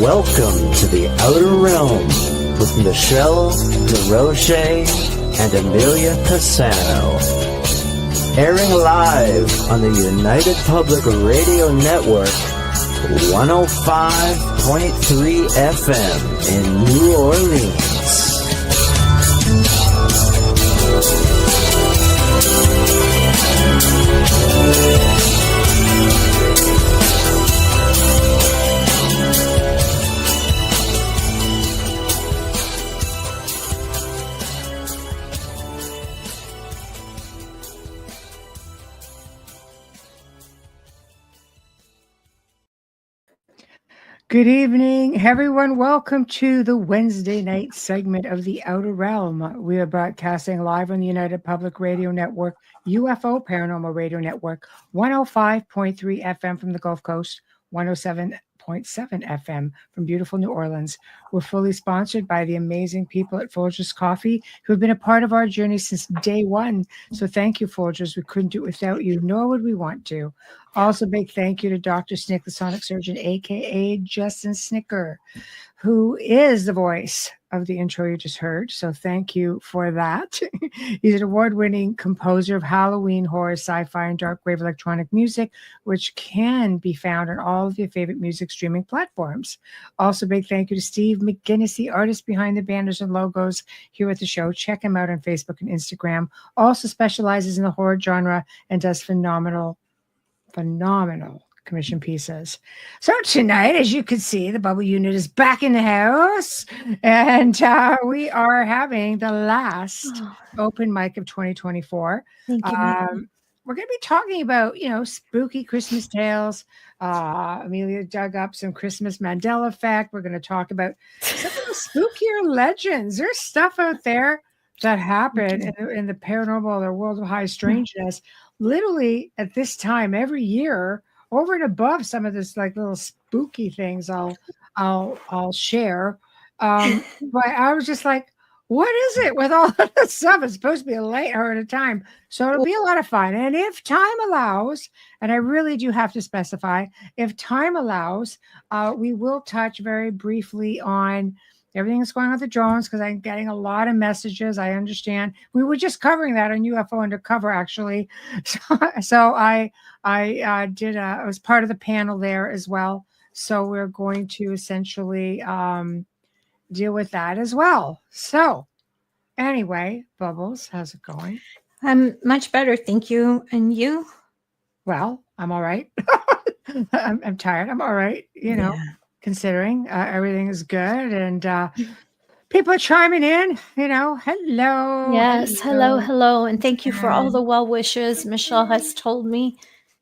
Welcome to the Outer Realm with MicheleDerocher and Amelia Pisano. Airing live on the United Public Radio Network, 105.3 FM in New Orleans. Good evening, everyone. Welcome to the Wednesday night segment of The Outer Realm. We are broadcasting live on the United Public Radio Network, UFO Paranormal Radio Network, 105.3 FM from the Gulf Coast, 107.7 FM from beautiful New Orleans. We're fully sponsored by the amazing people at Folgers Coffee who have been a part of our journey since day one. So thank you, Folgers. We couldn't do it without you, nor would we want to. Also, big thank you to Dr. Snick, the sonic surgeon, a.k.a. Justin Snicker, who is the voice of the intro you just heard. So thank you for that. He's an award-winning composer of Halloween, horror, sci-fi, and dark wave electronic music, which can be found on all of your favorite music streaming platforms. Also, big thank you to Steve McGinnis, the artist behind the banners and logos here at the show. Check him out on Facebook and Instagram. Also specializes in the horror genre and does phenomenal commission pieces. So tonight, as you can see, the bubble unit is back in the house, and we are having the last open mic of 2024. Thank you. We're going to be talking about, spooky Christmas tales. Amelia dug up some Christmas Mandela Effect. We're going to talk about some of the spookier legends. There's stuff out there that happened in the paranormal, the world of high strangeness. Literally at this time every year, over and above some of this like little spooky things I'll share. But I was just like, what is it with all of this stuff? It's supposed to be a late hour at a time. So it'll be a lot of fun. And if time allows, and I really do have to specify, if time allows, we will touch very briefly on everything that's going on with the drones, because I'm getting a lot of messages. I understand. We were just covering that on UFO Undercover, actually. So I was part of the panel there as well. So we're going to essentially deal with that as well. So anyway, Bubbles, how's it going? I'm much better, thank you. And you? Well, I'm all right. I'm tired. I'm all right, considering everything is good, and people are chiming in, hello. Yes, hello. And thank you for all the well wishes Michelle has told me.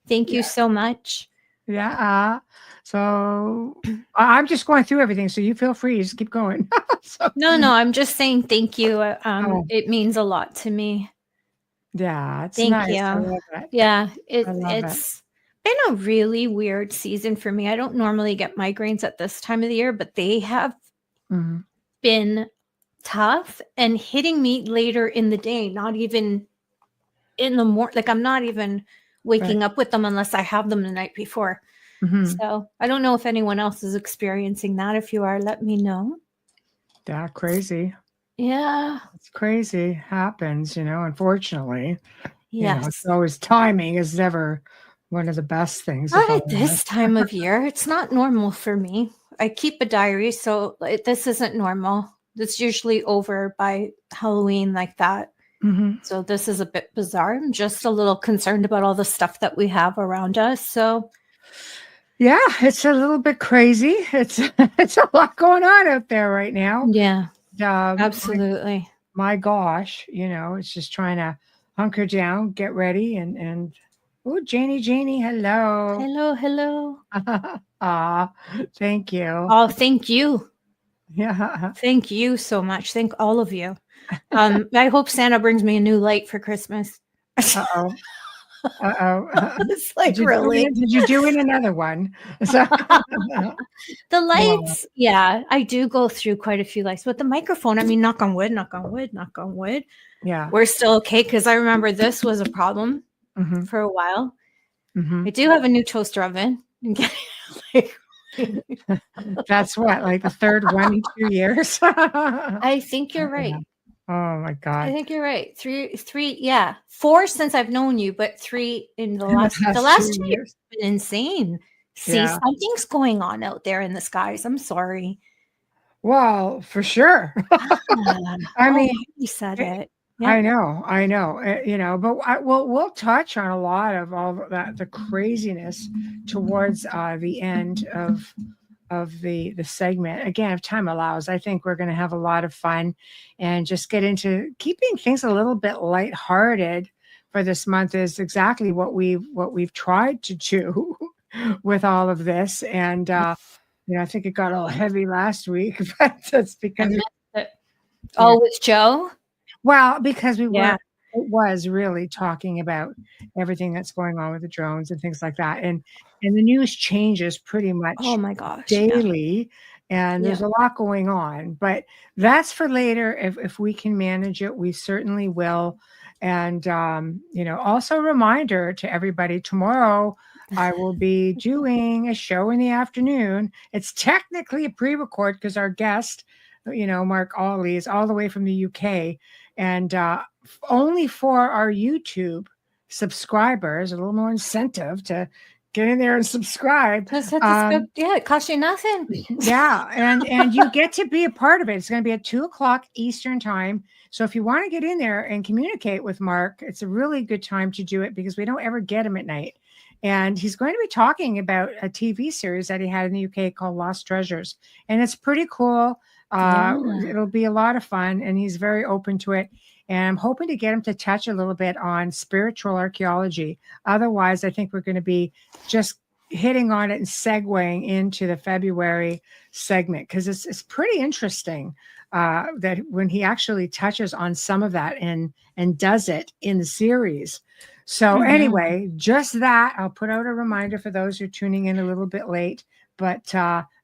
Thank you so much. Yeah. So I'm just going through everything, so you feel free. Just keep going. No, I'm just saying thank you. It means a lot to me. Yeah, it's thank nice. you. I love it. Yeah, it's been a really weird season for me. I don't normally get migraines at this time of the year, but they have been tough and hitting me later in the day, not even in the morning. Like I'm not even waking up with them unless I have them the night before. So I don't know if anyone else is experiencing that. If you are, let me know. Yeah, crazy. Yeah. It's crazy. Happens, unfortunately. Yes. It's always timing is never one of the best things. Not at this time of year. It's not normal for me. I keep a diary, so this isn't normal. It's usually over by Halloween like that. So this is a bit bizarre. I'm just a little concerned about all the stuff that we have around us. So yeah, it's a little bit crazy. It's a lot going on out there right now. Yeah, absolutely. My gosh, it's just trying to hunker down, get ready, and oh, Janie, hello. Thank you. Oh, thank you. Yeah. Thank you so much. Thank all of you. I hope Santa brings me a new light for Christmas. Uh-oh. It's like, really? Did you do another one? So, the lights, yeah, I do go through quite a few lights. But the microphone, I mean, knock on wood. Yeah. We're still okay, because I remember this was a problem for a while. I do have a new toaster oven. That That's what, like the third one in 2 years? I think you're right. Oh my God. I think you're right. Three, yeah. 4 since I've known you, but 3 in the last 2 years have been insane. See, something's going on out there in the skies. I'm sorry. Well, for sure. I mean, you said it. Yeah. I know, but we'll touch on a lot of all that, the craziness towards the end of the segment. Again, if time allows, I think we're going to have a lot of fun and just get into keeping things a little bit lighthearted for this month is exactly what we've tried to do with all of this. And I think it got a little heavy last week, but that's because with Joe. Well, because we were, it was really talking about everything that's going on with the drones and things like that, and the news changes pretty much. Oh my gosh, daily, and there's a lot going on. But that's for later. If we can manage it, we certainly will. And also a reminder to everybody: tomorrow I will be doing a show in the afternoon. It's technically a pre-record because our guest, Mark Ollie, is all the way from the UK. And only for our YouTube subscribers, a little more incentive to get in there and subscribe. It costs you nothing. Yeah, and you get to be a part of it. It's going to be at 2:00 Eastern time. So if you want to get in there and communicate with Mark, it's a really good time to do it because we don't ever get him at night. And he's going to be talking about a TV series that he had in the UK called Lost Treasures. And it's pretty cool. It'll be a lot of fun, and he's very open to it. And I'm hoping to get him to touch a little bit on spiritual archaeology. Otherwise, I think we're going to be just hitting on it and segueing into the February segment because it's pretty interesting that when he actually touches on some of that and does it in the series. So anyway, just that. I'll put out a reminder for those who are tuning in a little bit late, but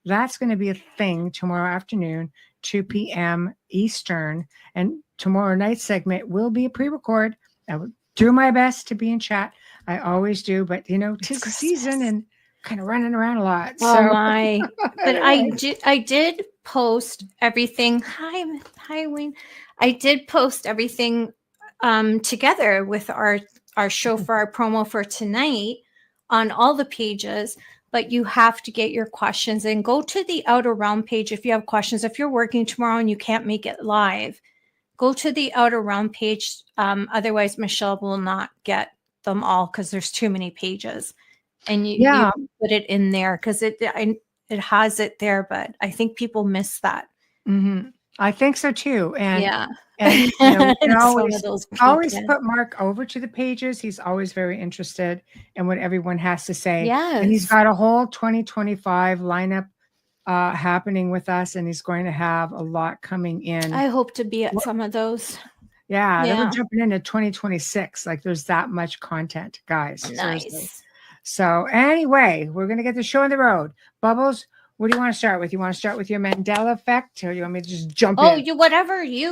that's going to be a thing tomorrow afternoon, 2 p.m. Eastern. And tomorrow night's segment will be a pre-record. I will do my best to be in chat. I always do, but tis the season and kind of running around a lot. Oh my! But I did post everything. Hi, Wayne. I did post everything together with our show for our promo for tonight on all the pages. But you have to get your questions and go to the Outer Realm page if you have questions. If you're working tomorrow and you can't make it live, go to the Outer Realm page. Otherwise, Michelle will not get them all because there's too many pages. And you put it in there because it has it there, but I think people miss that. Mm-hmm. I think so too. And and always put Mark over to the pages. He's always very interested in what everyone has to say. Yes. And he's got a whole 2025 lineup happening with us, and he's going to have a lot coming in. I hope to be at some of those. Yeah. Then we're jumping into 2026. Like there's that much content, guys. Nice. Seriously. So anyway, we're going to get the show on the road. Bubbles, what do you want to start with? You want to start with your Mandela Effect, or you want me to just jump in?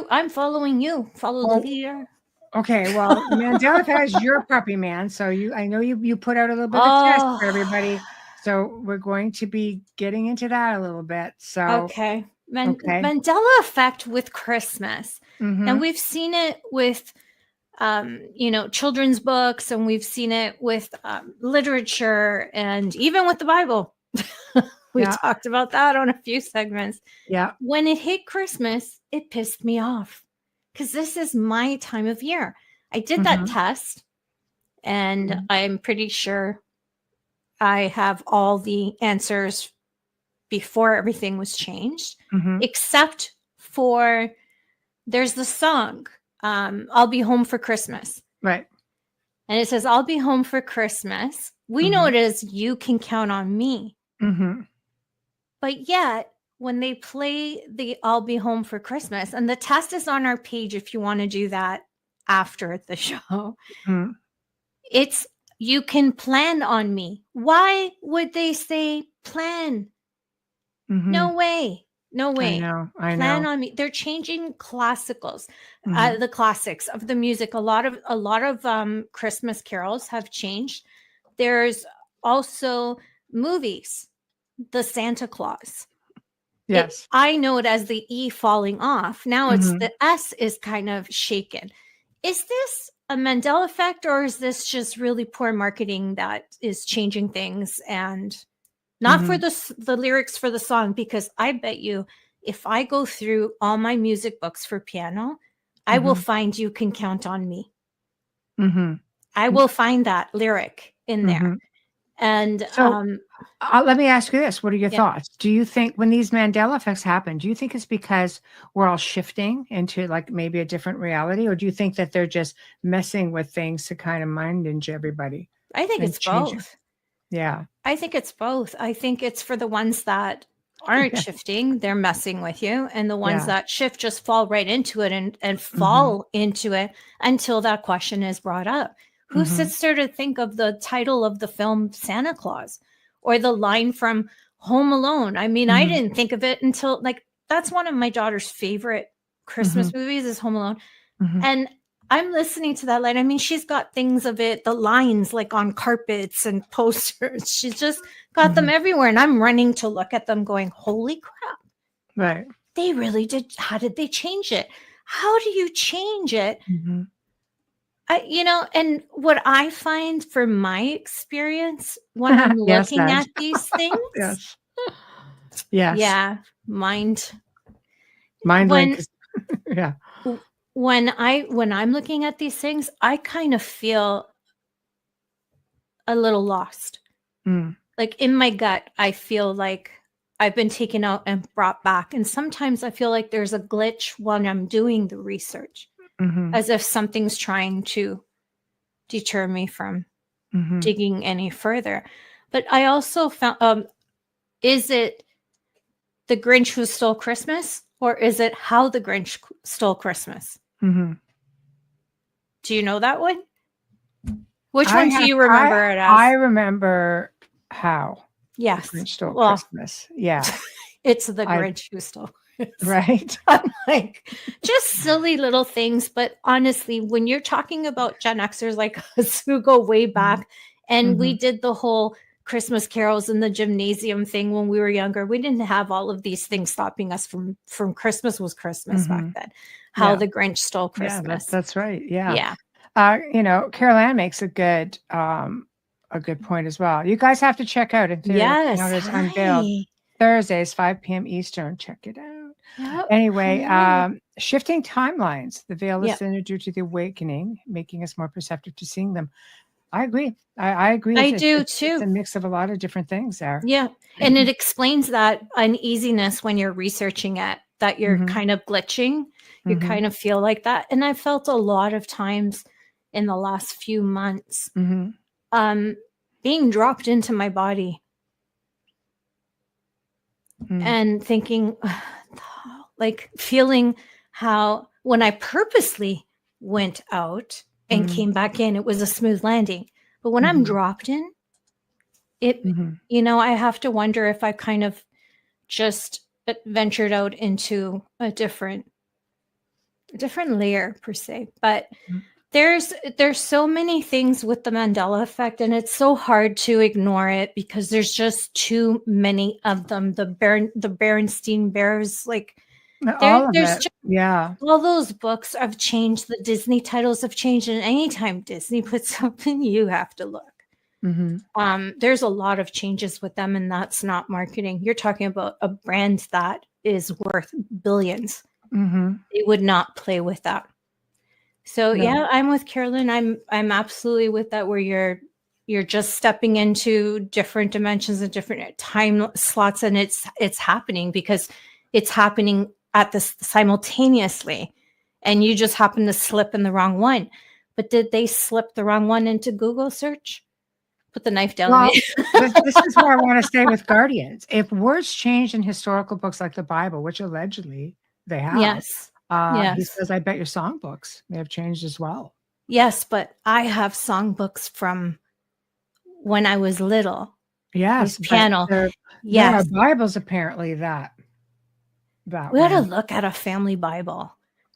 I'm following you. Follow the leader. Okay, well, Mandela Effect is your puppy, man. So I know you put out a little bit of a test for everybody. So we're going to be getting into that a little bit. So okay. Mandela Effect with Christmas. Mm-hmm. And we've seen it with children's books, and we've seen it with literature, and even with the Bible. We talked about that on a few segments. Yeah. When it hit Christmas, it pissed me off because this is my time of year. I did that test, and I'm pretty sure I have all the answers before everything was changed, except for there's the song, I'll Be Home for Christmas. Right. And it says, I'll be home for Christmas. We know it is You Can Count on Me. Mm-hmm. But yet, when they play the I'll Be Home for Christmas, and the test is on our page if you want to do that after the show, it's You Can Plan on Me. Why would they say plan? No way. No way. I know. Plan on Me. They're changing classicals, the classics of the music. A lot of Christmas carols have changed. There's also movies. The Santa Claus. Yes. I know it as the E falling off. Now it's the S is kind of shaken. Is this a Mandela effect, or is this just really poor marketing that is changing things, and not for the lyrics for the song? Because I bet you if I go through all my music books for piano, I will find You Can Count on Me. I will find that lyric in there. And so let me ask you this. What are your thoughts? Do you think when these Mandela effects happen, do you think it's because we're all shifting into like maybe a different reality? Or do you think that they're just messing with things to kind of mind everybody? I think it's both. Yeah. I think it's both. I think it's for the ones that aren't shifting, they're messing with you. And the ones that shift just fall right into it and fall into it until that question is brought up. Who sits there to think of the title of the film Santa Claus or the line from Home Alone? I mean, I didn't think of it until like, that's one of my daughter's favorite Christmas movies is Home Alone. And I'm listening to that line. I mean, she's got things of it, the lines like on carpets and posters. She's just got them everywhere. And I'm running to look at them going, holy crap. Right. They really did. How did they change it? How do you change it? And what I find from my experience when I'm looking at these things. Yes. Yeah. Mind link. Yeah. When I'm looking at these things, I kind of feel a little lost. Like in my gut, I feel like I've been taken out and brought back. And sometimes I feel like there's a glitch when I'm doing the research, as if something's trying to deter me from digging any further. But I also found, is it The Grinch Who Stole Christmas, or is it How the Grinch Stole Christmas? Do you know that one? Which one do you remember it as? I remember How. Yes. The Grinch Stole Christmas. Yeah. It's The Grinch Who Stole Christmas. Right. I'm like, just silly little things. But honestly, when you're talking about Gen Xers like us who go way back, and we did the whole Christmas carols in the gymnasium thing when we were younger, we didn't have all of these things stopping us from Christmas was Christmas back then. How the Grinch Stole Christmas. Yeah, that's right. Yeah. Yeah. Carol Ann makes a good point as well. You guys have to check out it. Yes. Unveiled Thursdays, 5 p.m. Eastern. Check it out. Yep. Anyway, shifting timelines. The veil is thinner due to the awakening, making us more perceptive to seeing them. I agree. I agree. I do too. It's a mix of a lot of different things there. Yeah. And it explains that uneasiness when you're researching it, that you're kind of glitching. You kind of feel like that. And I felt a lot of times in the last few months being dropped into my body and thinking, like feeling how when I purposely went out and came back in, it was a smooth landing. But when I'm dropped in, it, I have to wonder if I kind of just ventured out into a different layer per se. But there's so many things with the Mandela effect, and it's so hard to ignore it because there's just too many of them. The Berenstein Bears, like all those books have changed. The Disney titles have changed, and anytime Disney puts something, you have to look. There's a lot of changes with them, and that's not marketing. You're talking about a brand that is worth billions. They would not play with that. So yeah, I'm with Carolyn. I'm absolutely with that, where you're just stepping into different dimensions and different time slots, and it's happening because it's happening at this simultaneously, and you just happen to slip in the wrong one. But did they slip the wrong one into Google search? Put the knife down. This is where I want to stay with Guardians. If words change in historical books like the Bible, which allegedly they have, yes. He says, I bet your songbooks may have changed as well. Yes, but I have songbooks from when I was little. Yes. Piano. There are Bibles apparently that we ought to look at a family Bible.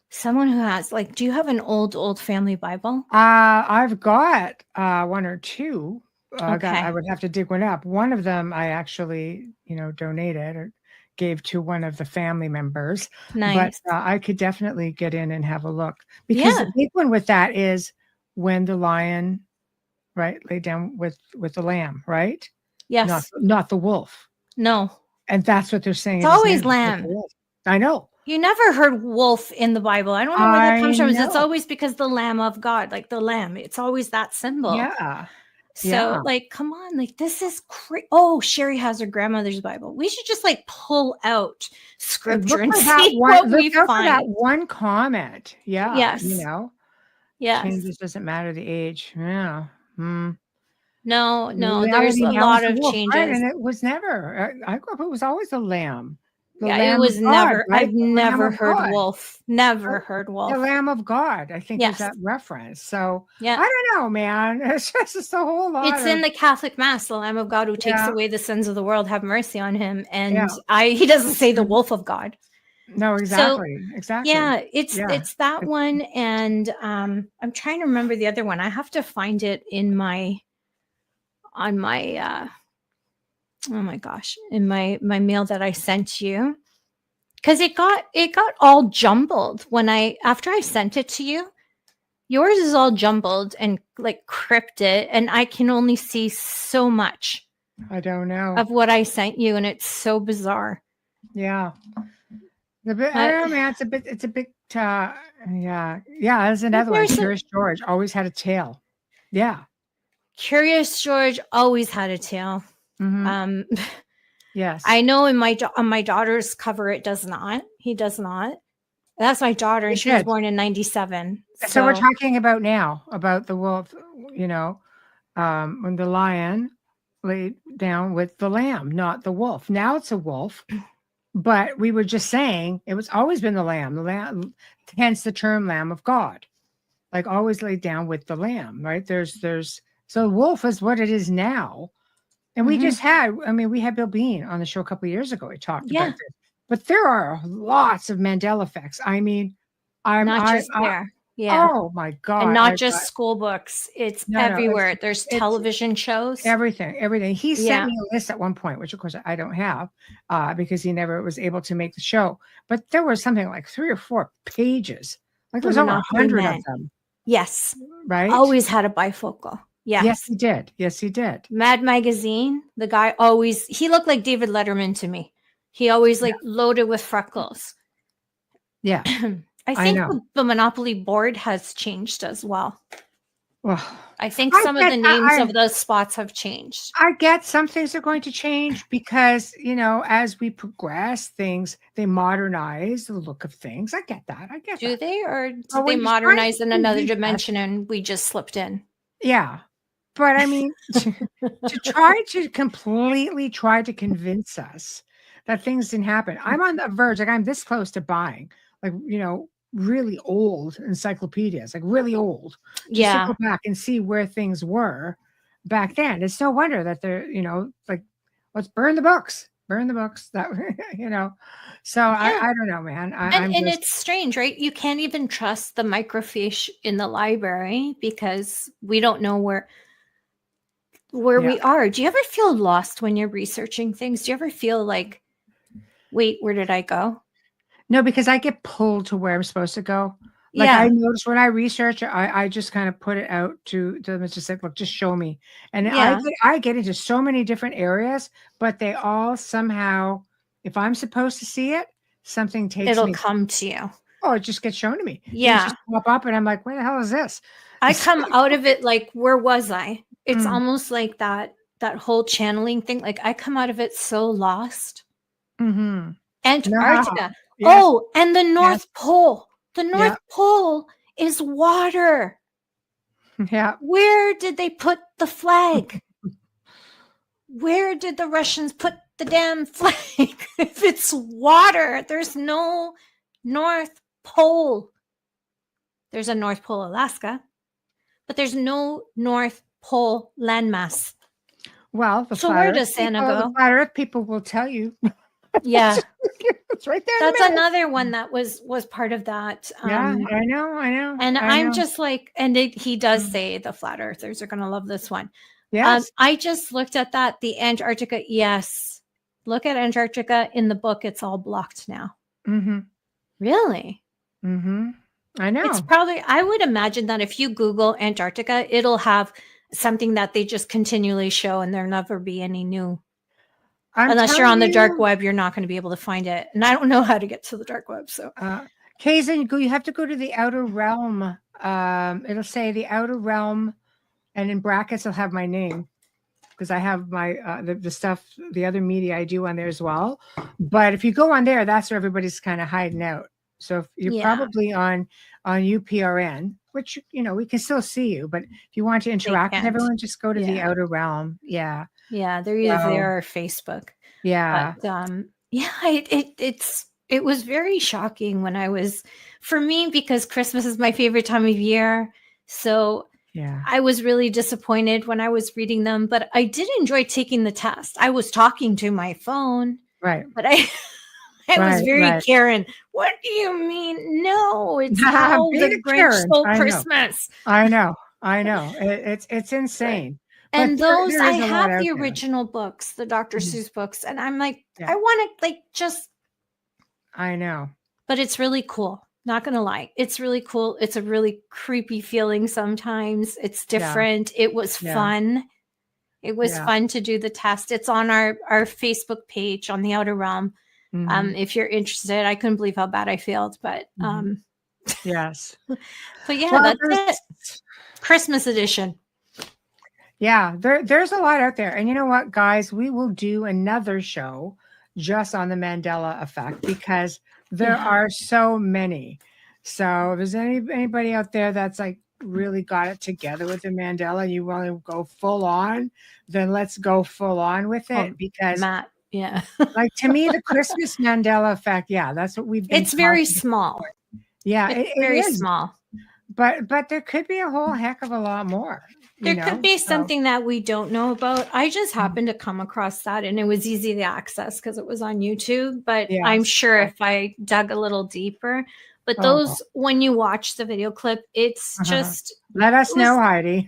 Someone who has, like, do you have an old family Bible? I've got one or two. Okay. I would have to dig one up. One of them I actually, donated or gave to one of the family members. Nice. But I could definitely get in and have a look, because the big one with that is when the lion, right, lay down with the lamb, right? Yes. Not the wolf. No. And that's what they're saying. It's always lamb. I know. You never heard wolf in the Bible. I don't know where that comes from. It's always because the Lamb of God, like the lamb. It's always that symbol. Yeah. So, like, come on, like, this is crazy. Oh, Sherry has her grandmother's Bible. We should just like pull out scripture and see what we find. That one comment. Yeah. Yes. You know. Yes. Changes doesn't matter the age. Yeah. No, there's a lot of changes. Right? And it was never, I grew up, it was always the lamb. It was never, right? I've never heard wolf. Never heard wolf. The Lamb of God, I think, is that reference. So, I don't know, man. It's just a whole lot. It's in the Catholic Mass, the Lamb of God who takes away the sins of the world, have mercy on him. And he doesn't say the wolf of God. No, exactly. Exactly. Yeah, it's that one. And I'm trying to remember the other one. I have to find it in my oh my gosh, in my mail that I sent you, because it got all jumbled after I sent it to you. Yours is all jumbled and like cryptic, and I can only see so much. I don't know of what I sent you, and it's so bizarre. Yeah, I don't know, man. It's a bit. Yeah. There's another one. Curious George always had a tail. Yeah. Curious George always had a tail. Mm-hmm. Yes, I know on my daughter's cover it does not. He does not. That's my daughter, and she was born in 1997. So we're talking about now about the wolf. You know, when the lion laid down with the lamb, not the wolf. Now it's a wolf, but we were just saying it was always been the lamb. The lamb, hence the term Lamb of God, like always laid down with the lamb. Right? So wolf is what it is now. And we just we had Bill Bean on the show a couple of years ago. He talked about this. But there are lots of Mandela effects. I mean, there. Yeah. Oh my God. And not just school books. It's everywhere. There's television shows. Everything. He sent me a list at one point, which of course I don't have because he never was able to make the show. But there was something like 3 or 4 pages. Like there's over 100 of them. Yes. Right? Always had a bifocal. Yes, he did. Yes, he did. Mad Magazine, the guy he looked like David Letterman to me. He always loaded with freckles. Yeah. I think the Monopoly board has changed as well. Well, I think some of the names of those spots have changed. I get some things are going to change because, you know, as we progress things, they modernize the look of things. I get that. Do they? Or did they modernize in another dimension and we just slipped in? Yeah. But I mean, to try to completely convince us that things didn't happen. I'm on the verge, like I'm this close to buying, like, you know, really old encyclopedias, like really old. Just to go back and see where things were back then. It's no wonder that they're, you know, like, let's burn the books. That, you know. So I don't know, man. And it's strange, right? You can't even trust the microfiche in the library because we don't know where we are. Do you ever feel lost when you're researching things? Do you ever feel like, wait, where did I go? No, because I get pulled to where I'm supposed to go. Like I notice when I research, I just kind of put it out to them. It's just like, look, just show me. And I get into so many different areas, but they all somehow, if I'm supposed to see it, something takes It'll come to you. Oh, it just gets shown to me. Yeah. It just pop up and I'm like, where the hell is this? I come out of it like, where was I? It's almost like that whole channeling thing. Like I come out of it so lost. Mm-hmm. Antarctica. Yes. Oh, and the North Pole. The North Pole is water. Yeah. Where did they put the flag? Where did the Russians put the damn flag? If it's water, there's no North Pole. There's a North Pole, Alaska, but there's no North Pole landmass. Well, where does Santa go? The Flat Earth people will tell you. Yeah. It's right there. That's another one that was part of that. Yeah, I know. And I'm just like, and he does say the flat earthers are going to love this one. Yes. I just looked at that. The Antarctica. Yes. look at Antarctica in the book. It's all blocked now. Mm-hmm. Really? Mm-hmm. I know. It's probably, I would imagine that if you Google Antarctica, it'll have something that they just continually show and there'll never be any new. Unless you're on the dark web, you're not going to be able to find it. And I don't know how to get to the dark web. So, Kaysen, you have to go to the Outer Realm. It'll say the Outer Realm, and in brackets, it'll have my name because I have my the stuff, the other media I do on there as well. But if you go on there, that's where everybody's kind of hiding out. So if you're probably on UPRN, which, you know, we can still see you, but if you want to interact with everyone, just go to the Outer Realm. Yeah. Yeah, they're either there or Facebook. Yeah. But it was very shocking when for me, because Christmas is my favorite time of year. So I was really disappointed when I was reading them, but I did enjoy taking the test. I was talking to my phone. Right. But I was very Karen. What do you mean? No, it's how the Grinch stole Christmas. I know. It's insane. And those, I have the original books, the Dr. Seuss books, and I'm like, I want to I know. But it's really cool. Not going to lie. It's really cool. It's a really creepy feeling sometimes. It's different. It was fun. It was fun to do the test. It's on our Facebook page on the Outer Realm. If you're interested. I couldn't believe how bad I failed, but yes. But that's it. Christmas edition. Yeah, there's a lot out there. And you know what, guys? We will do another show just on the Mandela Effect because there are so many. So if there's anybody out there that's like really got it together with the Mandela, you want to go full on, then let's go full on with it because Matt, like to me, the Christmas Mandela Effect, that's what we've been. It's very small. Yeah, it's very small. But there could be a whole heck of a lot more. There could be something that we don't know about. I just happened to come across that, and it was easy to access because it was on YouTube. But I'm sure if I dug a little deeper, but those, when you watch the video clip, it's just let us know, Heidi.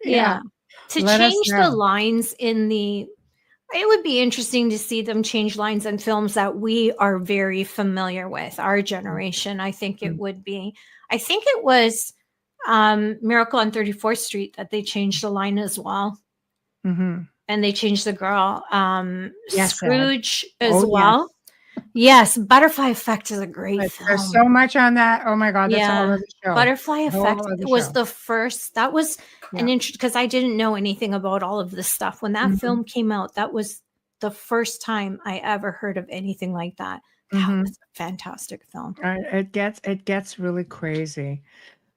To change the lines it would be interesting to see them change lines in films that we are very familiar with, our generation. I think it would be. I think it was Miracle on 34th Street that they changed the line as well. And they changed the girl. Scrooge as well. Yes, Butterfly Effect is a great film. There's so much on that. Oh my God, that's all of the show. Butterfly Effect was the first. That was an interest because I didn't know anything about all of this stuff. When that film came out, that was the first time I ever heard of anything like that. That was a fantastic film. It gets really crazy.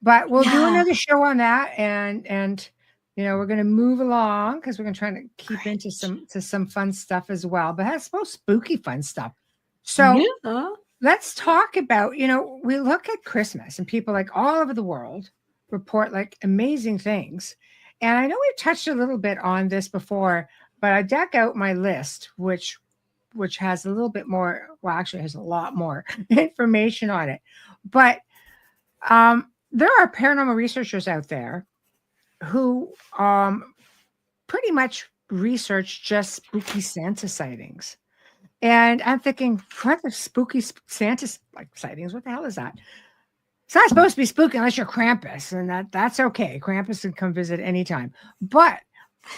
But we'll do another show on that, and you know, we're going to move along because we're going to try to keep into some fun stuff as well. But that's most spooky fun stuff. So let's talk about, you know, we look at Christmas and people like all over the world report like amazing things. And I know we've touched a little bit on this before, but I dug out my list, which has a little bit more, well, actually has a lot more information on it. But there are paranormal researchers out there who pretty much research just spooky Santa sightings. And I'm thinking, what the spooky Santa sightings? What the hell is that? It's not supposed to be spooky unless you're Krampus, and that's okay. Krampus can come visit anytime. But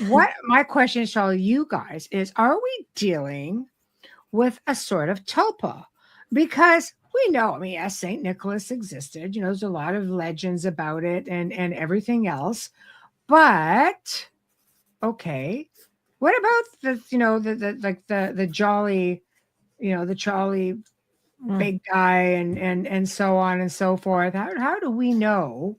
what my question to all you guys is, are we dealing with a sort of tulpa? Because we know, I mean, yes, St. Nicholas existed. You know, there's a lot of legends about it and everything else. But okay, what about the jolly, the jolly big guy and so on and so forth? How do we know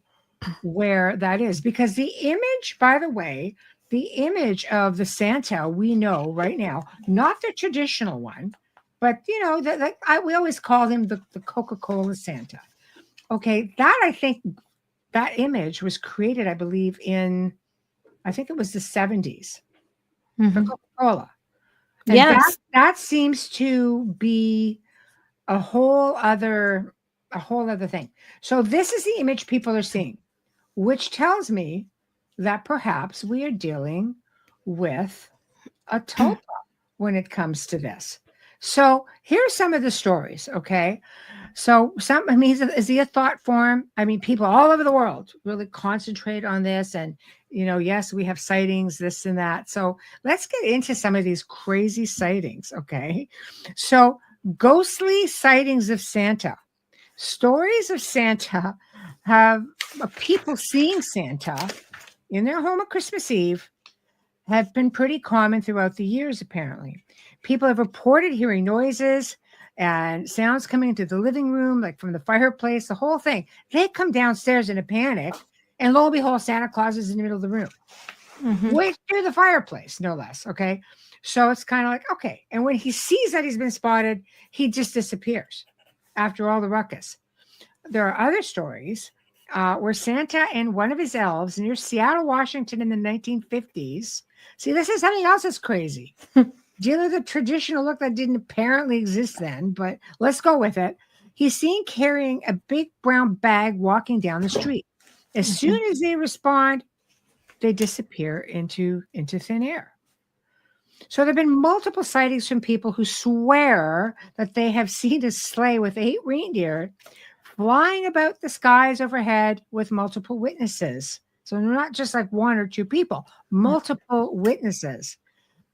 where that is? Because the image, by the way, the image of the Santa we know right now, not the traditional one, but we always call him the Coca-Cola Santa. Okay, that I think that image was created, I believe, I think it was the 70s. For Coca-Cola. And that seems to be a whole other thing. So this is the image people are seeing, which tells me that perhaps we are dealing with a tulpa. when it comes to this. So here's some of the stories, okay? So is he a thought form? I mean, people all over the world really concentrate on this, and yes, we have sightings, this and that. So let's get into some of these crazy sightings, okay? So ghostly sightings of Santa. Stories of Santa have people seeing Santa in their home at Christmas Eve have been pretty common throughout the years, apparently. People have reported hearing noises and sounds coming into the living room, like from the fireplace, the whole thing. They come downstairs in a panic, and lo and behold, Santa Claus is in the middle of the room, right through the fireplace, no less. Okay. So it's kind of like, okay. And when he sees that he's been spotted, he just disappears after all the ruckus. There are other stories where Santa and one of his elves near Seattle, Washington in the 1950s. See, this is something else that's crazy. Dealing with a traditional look that didn't apparently exist then, but let's go with it. He's seen carrying a big brown bag walking down the street. As soon as they respond, they disappear into thin air. So there have been multiple sightings from people who swear that they have seen a sleigh with 8 reindeer flying about the skies overhead with multiple witnesses. So not just like 1 or 2 people, multiple witnesses.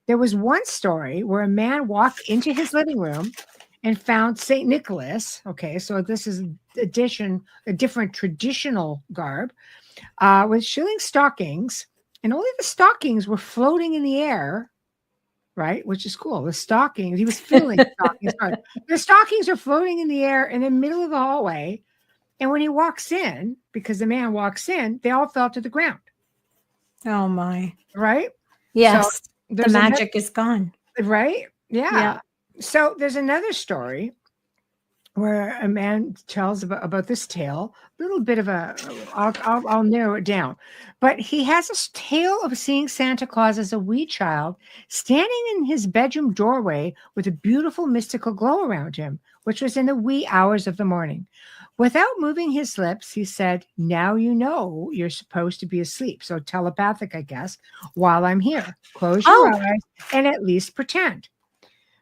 There was one story where a man walked into his living room and found St. Nicholas. Okay, so this is a different traditional garb with shilling stockings, and only the stockings were floating in the air, right? Which is cool. The stockings, he was filling stockings. Sorry. The stockings are floating in the air in the middle of the hallway. And when he walks in, because the man walks in, they all fell to the ground. Oh my. Right? Yes. So the magic is gone. Right? Yeah. So there's another story where a man tells about this tale. A little bit of I'll narrow it down. But he has a tale of seeing Santa Claus as a wee child standing in his bedroom doorway with a beautiful mystical glow around him, which was in the wee hours of the morning. Without moving his lips, he said, "Now you know you're supposed to be asleep." So telepathic, I guess, while I'm here. Close your eyes and at least pretend.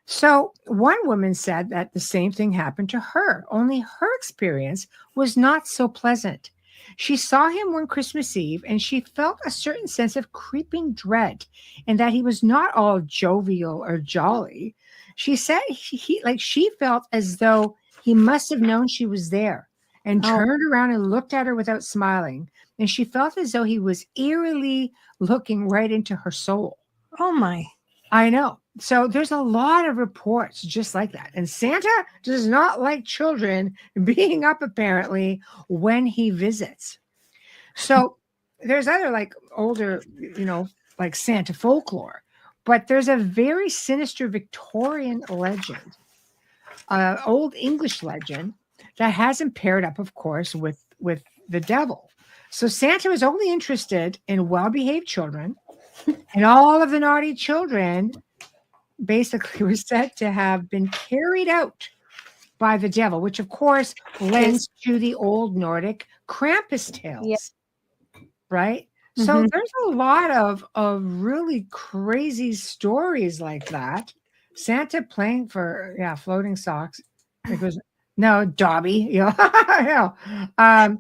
So one woman said that the same thing happened to her, only her experience was not so pleasant. She saw him one Christmas Eve and she felt a certain sense of creeping dread and that he was not all jovial or jolly. She said she felt as though he must have known she was there and turned around and looked at her without smiling. And she felt as though he was eerily looking right into her soul. Oh my. I know. So there's a lot of reports just like that. And Santa does not like children being up apparently when he visits. So there's other like older, like Santa folklore, but there's a very sinister Victorian legend, old English legend that hasn't paired up, of course, with the devil. So Santa was only interested in well-behaved children, and all of the naughty children basically were said to have been carried out by the devil, which of course lends to the old Nordic Krampus tales, right? So there's a lot of really crazy stories like that. Santa playing for floating socks. It was no Dobby, I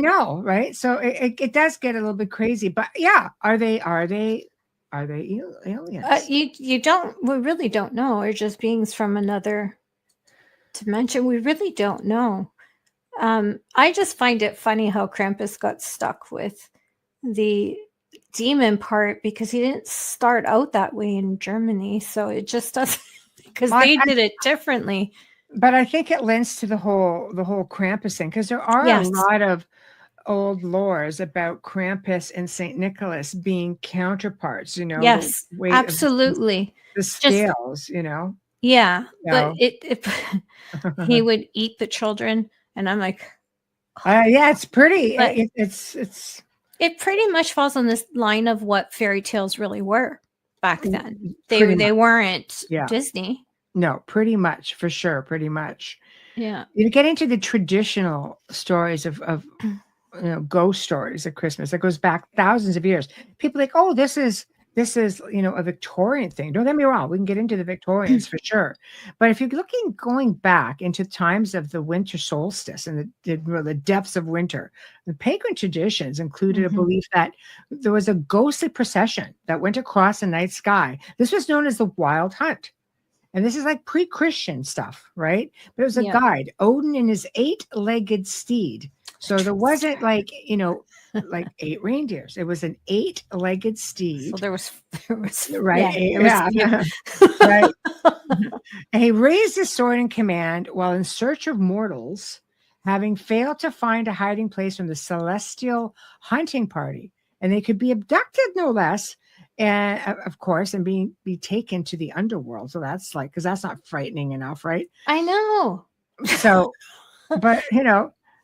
know, right? So it does get a little bit crazy, but are they aliens? We really don't know. Or just beings from another dimension. We really don't know. I just find it funny how Krampus got stuck with the demon part because he didn't start out that way in Germany. So it just doesn't, because they did it differently. But I think it lends to the whole Krampus thing, because there are a lot of old lores about Krampus and St. Nicholas being counterparts, Yes, absolutely. The scales, Yeah, but he would eat the children, and I'm like, it's pretty. It pretty much falls on this line of what fairy tales really were back then. They weren't Disney. No, pretty much, for sure, pretty much. Yeah, you get into the traditional stories of ghost stories at Christmas that goes back thousands of years. People are like, oh, this is this is, a Victorian thing. Don't get me wrong. We can get into the Victorians for sure. But if you're going back into times of the winter solstice and the depths of winter, the pagan traditions included a belief that there was a ghostly procession that went across the night sky. This was known as the Wild Hunt. And this is like pre-Christian stuff, right? But it was a guide, Odin and his 8-legged steed. So there wasn't like 8 reindeers. It was an 8-legged steed. So there was right. Yeah, right. And he raised his sword in command while in search of mortals, having failed to find a hiding place from the celestial hunting party. And they could be abducted, no less. And of course, and be taken to the underworld. So that's like, because that's not frightening enough, right? I know. So, but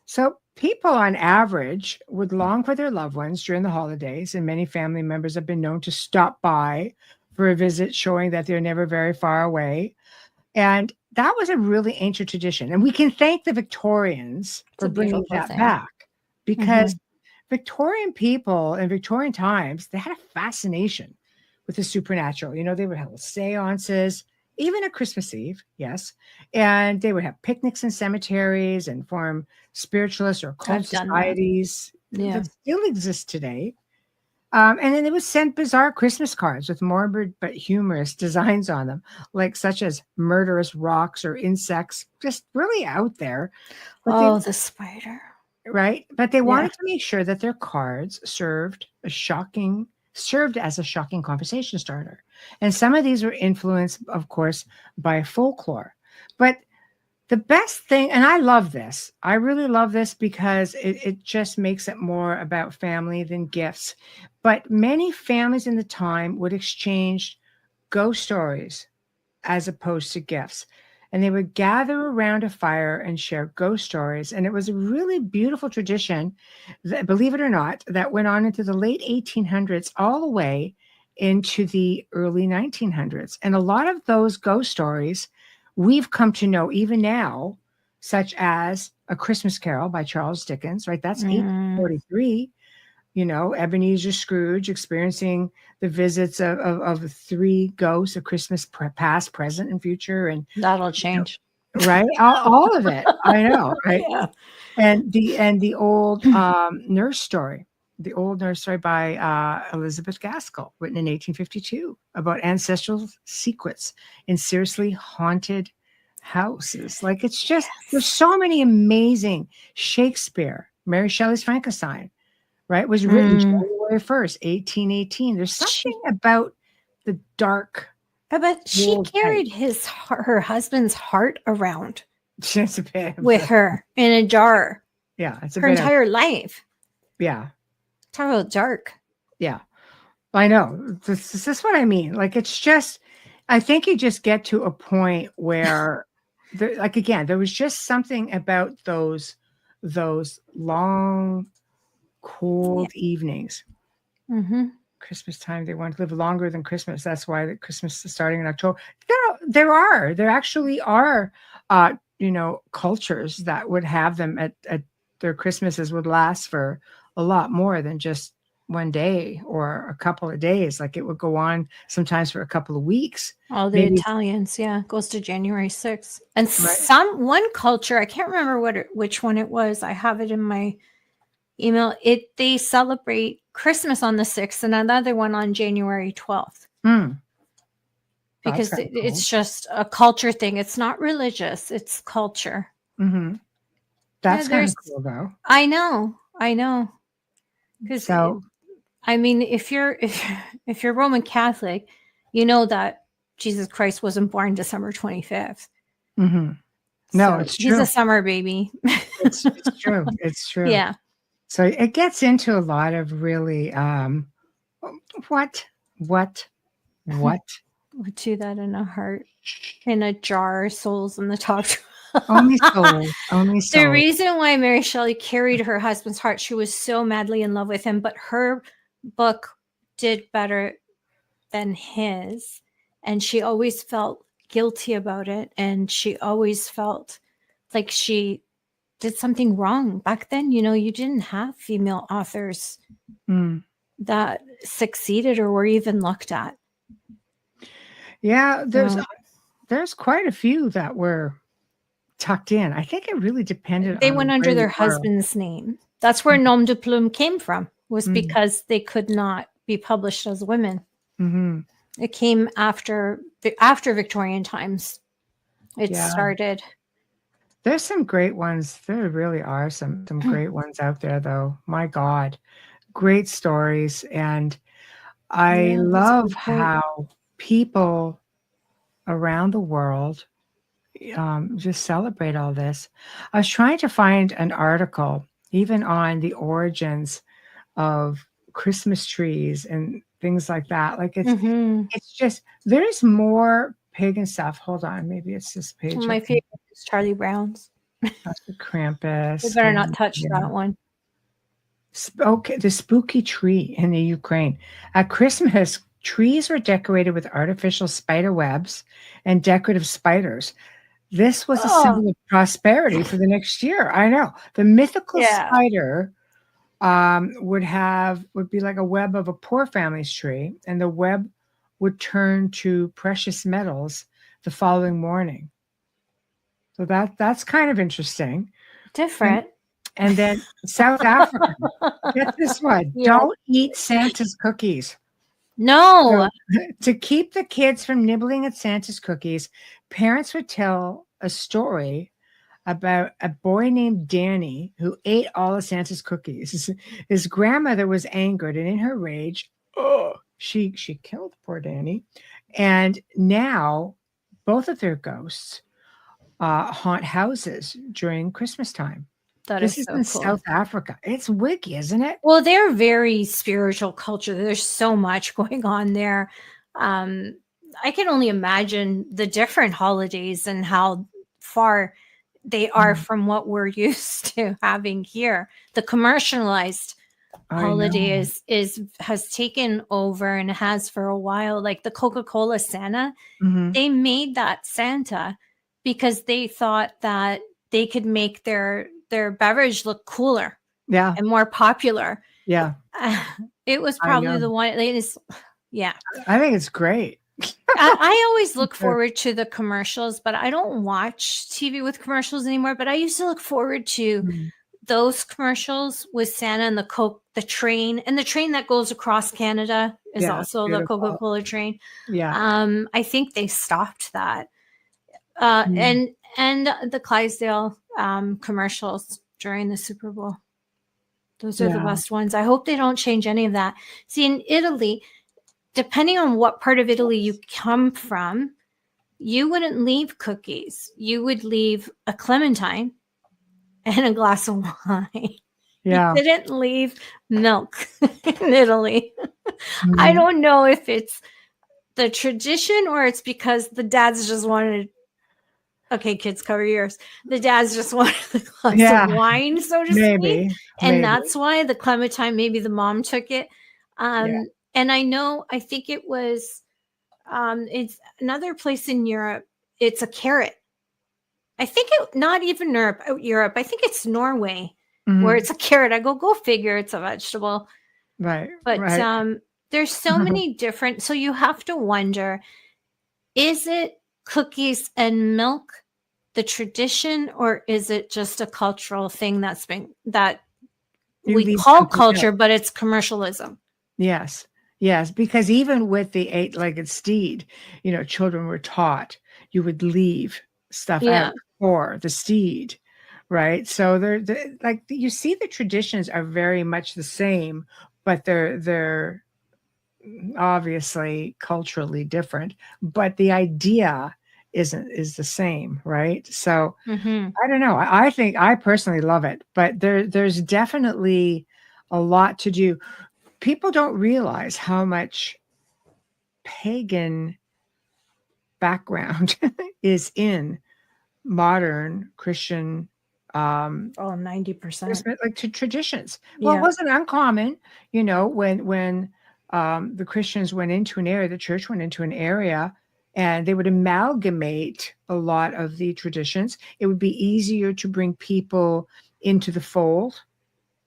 so people on average would long for their loved ones during the holidays, and many family members have been known to stop by for a visit, showing that they're never very far away. And that was a really ancient tradition. And we can thank the Victorians for bringing that back, because Victorian people in Victorian times, they had a fascination with the supernatural. They would have seances, even at Christmas Eve, yes. And they would have picnics in cemeteries and form spiritualist or occult societies that still exist today. And then they would send bizarre Christmas cards with morbid but humorous designs on them, such as murderous rocks or insects, just really out there. But the spider. Right. But they wanted to make sure that their cards served as a shocking conversation starter. And some of these were influenced, of course, by folklore. But the best thing, and I love this, I really love this because it just makes it more about family than gifts. But many families in the time would exchange ghost stories as opposed to gifts. And they would gather around a fire and share ghost stories. And it was a really beautiful tradition, that, believe it or not, that went on into the late 1800s all the way into the early 1900s. And a lot of those ghost stories we've come to know even now, such as A Christmas Carol by Charles Dickens, right? That's 1843. Ebenezer Scrooge experiencing the visits of 3 ghosts of Christmas past, present, and future. And that'll change. Right? All of it. I know, right? Yeah. And the old nurse story by Elizabeth Gaskell, written in 1852, about ancestral secrets in seriously haunted houses. It's just, there's so many amazing. Shakespeare, Mary Shelley's Frankenstein, right, was written January 1st, 1818. There's something about the dark. But she carried her husband's heart around with her in a jar. Yeah, it's her entire life. Yeah. Talk about dark. Yeah. I know. This is what I mean. It's just, I think you just get to a point where, there was just something about those long, cold evenings. Christmas time, they want to live longer than Christmas. That's why Christmas is starting in October. There actually are cultures that would have them at their Christmases would last for a lot more than just one day or a couple of days. It would go on sometimes for a couple of weeks. All the Italians, goes to January 6th. And one culture, I can't remember which one it was. I have it in my email. They celebrate Christmas on the 6th and another one on January 12th. Because it's just a culture thing. It's not religious, it's culture. That's kind of cool, though. I know. Because if you're Roman Catholic, you know that Jesus Christ wasn't born December 25th. No, it's true. He's a summer baby. It's true. It's true. Yeah. So it gets into a lot of really what Would do that in a heart, in a jar, souls in the top. Only souls. The reason why Mary Shelley carried her husband's heart, she was so madly in love with him, but her book did better than his, and she always felt guilty about it, and she always felt like she did something wrong. Back then, you didn't have female authors. that succeeded or were even looked at. Yeah, there's quite a few that were tucked in. I think it really depended They on went under their husband's name. That's where nom de plume came from, was because they could not be published as women. Mm-hmm. It came after Victorian times. It started. There's some great ones. There really are some great ones out there, though. My God, great stories. And I love how people around the world just celebrate all this. I was trying to find an article even on the origins of Christmas trees and things like that. Like it's just, there's more pagan stuff. Hold on, maybe it's this page. My favorite is Charlie Brown's. That's the Krampus. We better not touch that one. Okay, the spooky tree in the Ukraine. At Christmas, trees were decorated with artificial spider webs and decorative spiders. This was a symbol of prosperity for the next year. I know. The mythical spider would be like a web of a poor family's tree, and the web would turn to precious metals the following morning. So that's kind of interesting. Different. And then South Africa. Get this one. Yeah. Don't eat Santa's cookies. No. So, to keep the kids from nibbling at Santa's cookies, parents would tell a story about a boy named Danny who ate all of Santa's cookies. His grandmother was angered, and in her rage, she killed poor Danny. And now both of their ghosts haunt houses during Christmas time. This is so in cool. South Africa. It's wiki, isn't it? Well, they're very spiritual culture. There's so much going on there. I can only imagine the different holidays and how far they are from what we're used to having here. The commercialized holiday has taken over and has for a while. Like the Coca-Cola Santa, they made that Santa because they thought that they could make their beverage look cooler, and more popular. It was probably the one. I think it's great. I always look forward to the commercials, but I don't watch TV with commercials anymore. But I used to look forward to those commercials with Santa and the train, and the train that goes across Canada is also the Coca-Cola train. I think they stopped that. And the Clydesdale commercials during the Super Bowl. Those are the best ones. I hope they don't change any of that. See, in Italy, depending on what part of Italy you come from, you wouldn't leave cookies. You would leave a clementine and a glass of wine. You didn't leave milk in Italy. I don't know if it's the tradition or it's because the dads just wanted, okay, kids, cover your ears. The dads just wanted a glass of wine, so to speak. And that's why the clementine, maybe the mom took it. And I think it was, it's another place in Europe. It's a carrot. I think not even Europe. I think it's Norway where it's a carrot. I go figure, it's a vegetable. Right. But there's so many different, so you have to wonder, is it cookies and milk, the tradition, or is it just a cultural thing that we call culture, but it's commercialism? Yes, because even with the 8-legged steed, children were taught you would leave stuff out for the steed, right? So they're like, you see, the traditions are very much the same, but they're obviously culturally different. But the idea is the same, right? So I don't know. I think I personally love it, but there's definitely a lot to do. People don't realize how much pagan background is in modern Christian 90%, like traditions. Well, it wasn't uncommon, when the Christians went into an area, the church went into an area, and they would amalgamate a lot of the traditions. It would be easier to bring people into the fold,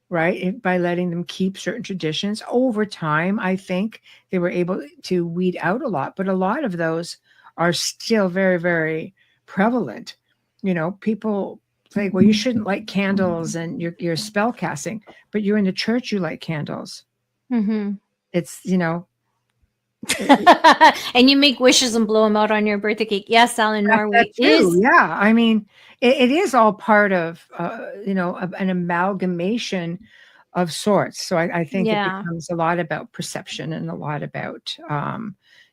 right? By letting them keep certain traditions over time, I think they were able to weed out a lot, but a lot of those are still very, very prevalent. People think, well, you shouldn't light candles and you're spell casting, but you're in the church, you light candles. Mm-hmm. It's, and you make wishes and blow them out on your birthday cake. Yes, Alan, Norway is. Yeah. I mean, it is all part of, of an amalgamation of sorts. So I think it becomes a lot about perception and a lot about,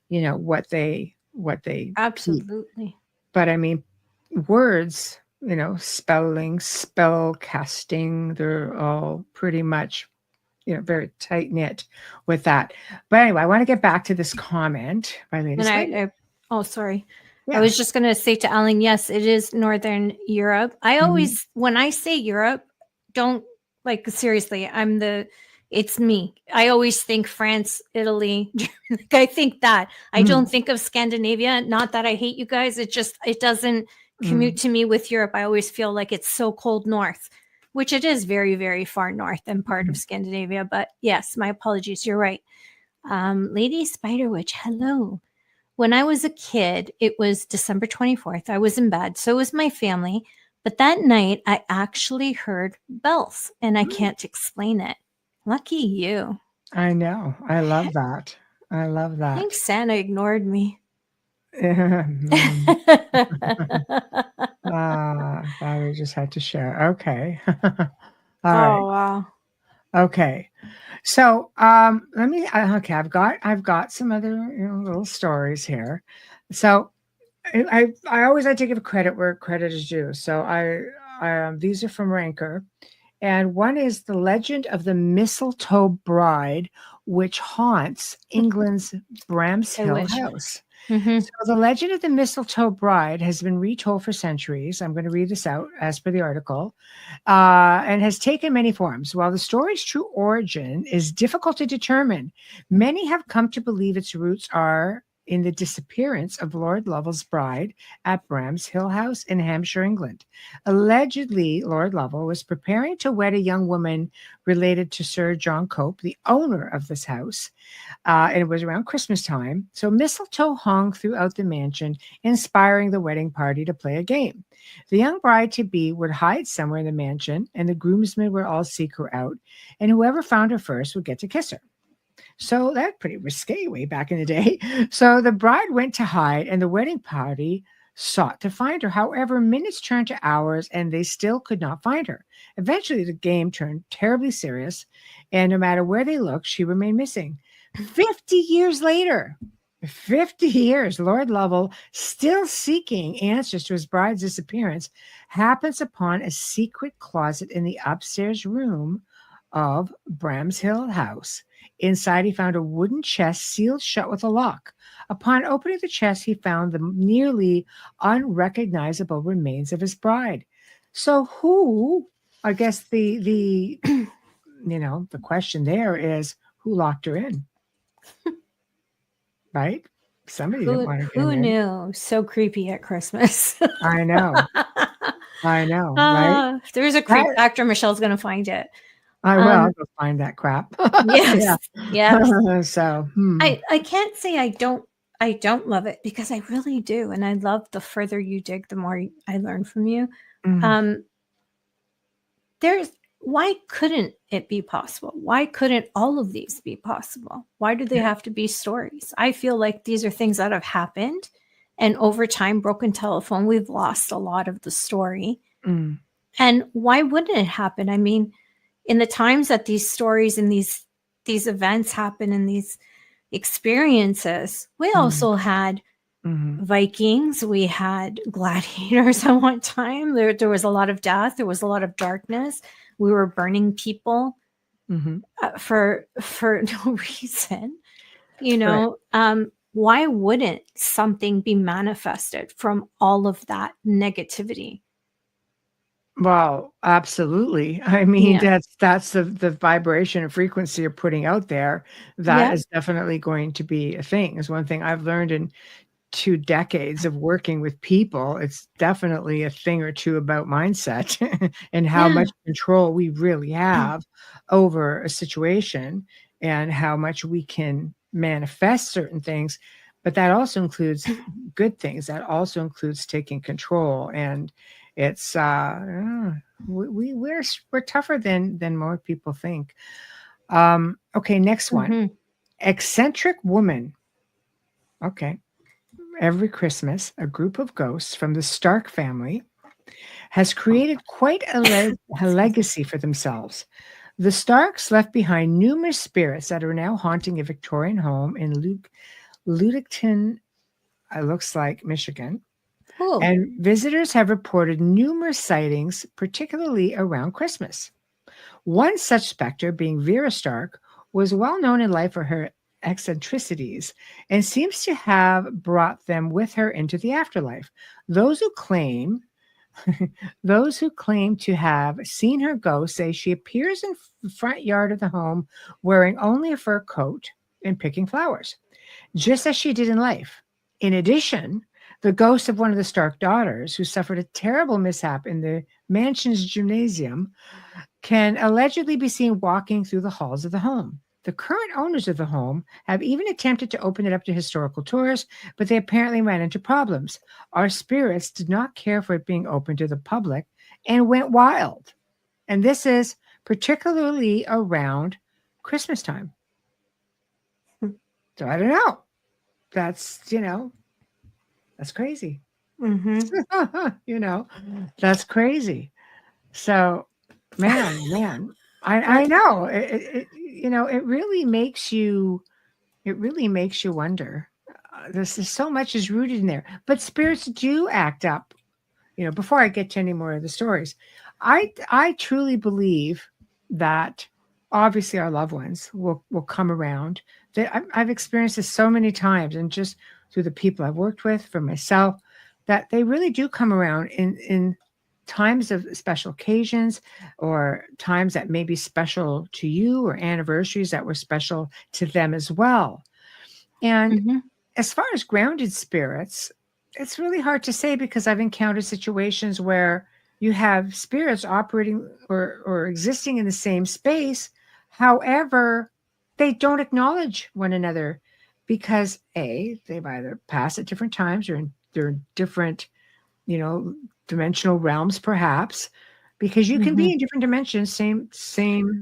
what they absolutely keep. But I mean, words, spelling, spell casting, they're all pretty much very tight knit with that. But anyway, I want to get back to this comment by Lady Spider. Sorry. Yeah. I was just going to say to Alan, yes, it is Northern Europe. I always, when I say Europe, don't seriously, it's me. I always think France, Italy. I think that. I don't think of Scandinavia. Not that I hate you guys. It doesn't commute to me with Europe. I always feel like it's so cold north, which it is very, very far north and part of Scandinavia. But yes, my apologies. You're right. Lady Spider Witch, hello. When I was a kid, it was December 24th. I was in bed. So was my family. But that night, I actually heard bells, and I can't explain it. Lucky you. I know. I love that. I love that. I think Santa ignored me. We just had to share. Okay. All right. Wow. Okay. So let me I've got some other little stories here. So I always like to give credit where credit is due. So I these are from Ranker. And one is the legend of the mistletoe bride, which haunts England's Bramshill House. Mm-hmm. So the legend of the mistletoe bride has been retold for centuries. I'm going to read this out as per the article, and has taken many forms. While the story's true origin is difficult to determine, many have come to believe its roots are in the disappearance of Lord Lovell's bride at Bramshill House in Hampshire, England. Allegedly, Lord Lovell was preparing to wed a young woman related to Sir John Cope, the owner of this house. And it was around Christmas time. So mistletoe hung throughout the mansion, inspiring the wedding party to play a game. The young bride-to-be would hide somewhere in the mansion, and the groomsmen would all seek her out, and whoever found her first would get to kiss her. So that's pretty risque way back in the day. So the bride went to hide, and the wedding party sought to find her. However, minutes turned to hours, and they still could not find her. Eventually, the game turned terribly serious, and no matter where they looked, she remained missing. 50 years later, 50 years, Lord Lovell, still seeking answers to his bride's disappearance, happens upon a secret closet in the upstairs room of Bramshill House. Inside, he found a wooden chest sealed shut with a lock. Upon opening the chest, he found the nearly unrecognizable remains of his bride. So who, I guess the the question there is, who locked her in? Right? Somebody didn't want her in. Who knew? So creepy at Christmas. I know. Right? If there's a creep factor, Michelle's going to find it. I will. I'll go find that crap. Yes. Yes. So I can't say I don't love it, because I really do. And I love the further you dig, the more I learn from you. Why couldn't it be possible? Why couldn't all of these be possible? Why do they have to be stories? I feel like these are things that have happened, and over time, broken telephone, we've lost a lot of the story. And why wouldn't it happen? I mean, in the times that these stories and these events happen and these experiences, we also had Vikings, we had gladiators at one time. There was a lot of death. There was a lot of darkness. We were burning people for no reason. Why wouldn't something be manifested from all of that negativity? Well, absolutely. I mean, that's the vibration and frequency you're putting out there. That is definitely going to be a thing. Is one thing I've learned in 2 decades of working with people, it's definitely a thing or two about mindset and how much control we really have over a situation and how much we can manifest certain things. But that also includes good things. That also includes taking control. And it's we're tougher than more people think. Okay, next one. Eccentric woman. Okay. Every Christmas, a group of ghosts from the Stark family has created quite a legacy for themselves. The Starks left behind numerous spirits that are now haunting a Victorian home in Ludington, looks like Michigan. Cool. And visitors have reported numerous sightings, particularly around Christmas. One such specter, being Vera Stark, was well known in life for her eccentricities and seems to have brought them with her into the afterlife. Those who claim to have seen her go say she appears in the front yard of the home wearing only a fur coat and picking flowers, just as she did in life. In addition, the ghost of one of the Stark daughters, who suffered a terrible mishap in the mansion's gymnasium, can allegedly be seen walking through the halls of the home. The current owners of the home have even attempted to open it up to historical tours, but they apparently ran into problems. Our spirits did not care for it being open to the public and went wild. And this is particularly around Christmas time. So I don't know. That's, that's crazy. That's crazy. So, man, I know it really makes you wonder. This is so much is rooted in there, but spirits do act up. Before I get to any more of the stories, I truly believe that obviously our loved ones will come around. I've experienced this so many times, and just through the people I've worked with, for myself, that they really do come around in times of special occasions, or times that may be special to you, or anniversaries that were special to them as well. And as far as grounded spirits, it's really hard to say, because I've encountered situations where you have spirits operating or existing in the same space. However, they don't acknowledge one another because they've either passed at different times, or they're in different, dimensional realms, perhaps, because you can be in different dimensions, same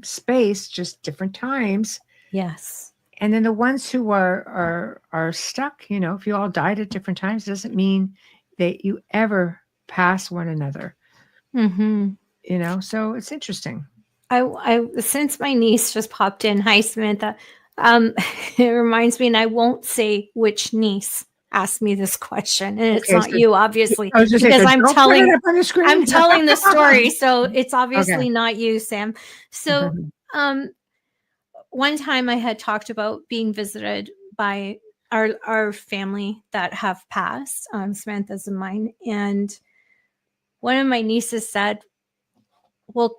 space, just different times. Yes. And then the ones who are stuck, if you all died at different times, doesn't mean that you ever pass one another. So it's interesting. I since my niece just popped in, hi Samantha. It reminds me, and I won't say which niece asked me this question, and it's not you, obviously, because I'm telling the story, so it's obviously not you, Sam. So, one time I had talked about being visited by our family that have passed, Samantha's and mine, and one of my nieces said, "Well,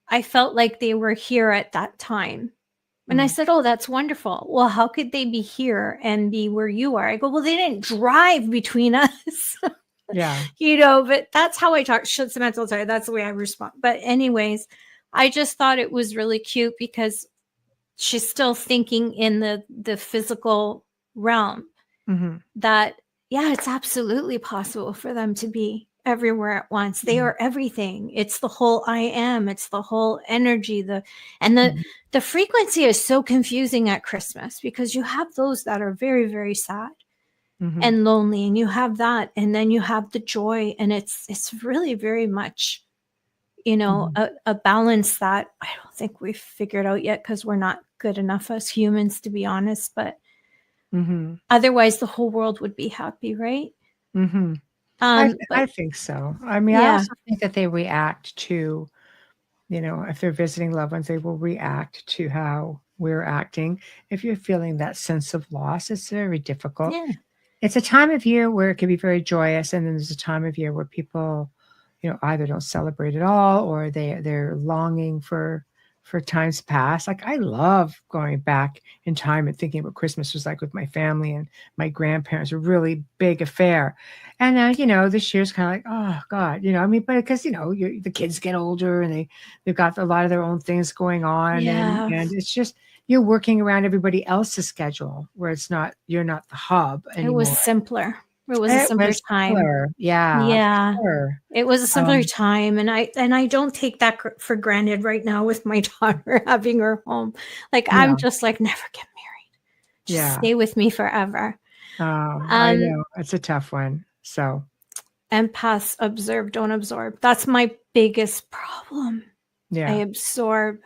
I felt like they were here at that time." And I said, "Oh, that's wonderful. Well, how could they be here and be where you are?" I go, "Well, they didn't drive between us." Yeah. But that's how I talk. Samantha will tell you, that's the way I respond. But anyways, I just thought it was really cute, because she's still thinking in the physical realm that, it's absolutely possible for them to be everywhere at once. They are everything. It's the whole I am. It's the whole energy. The frequency is so confusing at Christmas, because you have those that are very, very sad and lonely, and you have that, and then you have the joy, and it's really very much, a balance that I don't think we've figured out yet, because we're not good enough as humans, to be honest. But otherwise, the whole world would be happy, right? I think so. I mean, I also think that they react to, if they're visiting loved ones, they will react to how we're acting. If you're feeling that sense of loss, it's very difficult. Yeah. It's a time of year where it can be very joyous, and then there's a time of year where people, either don't celebrate at all, or they're longing for for times past. Like I love going back in time and thinking what Christmas was like with my family and my grandparents. A really big affair. And this year's kind of like, oh God, I mean, but because the kids get older and they've got a lot of their own things going on, and it's just you're working around everybody else's schedule where you're not the hub anymore. It was simpler. It was a simpler time. Yeah. Sure. It was a simpler time. And I don't take that for granted right now with my daughter having her home. Like, I'm just like, never get married. Just stay with me forever. Oh, I know. It's a tough one. So. Empaths observe, don't absorb. That's my biggest problem. Yeah. I absorb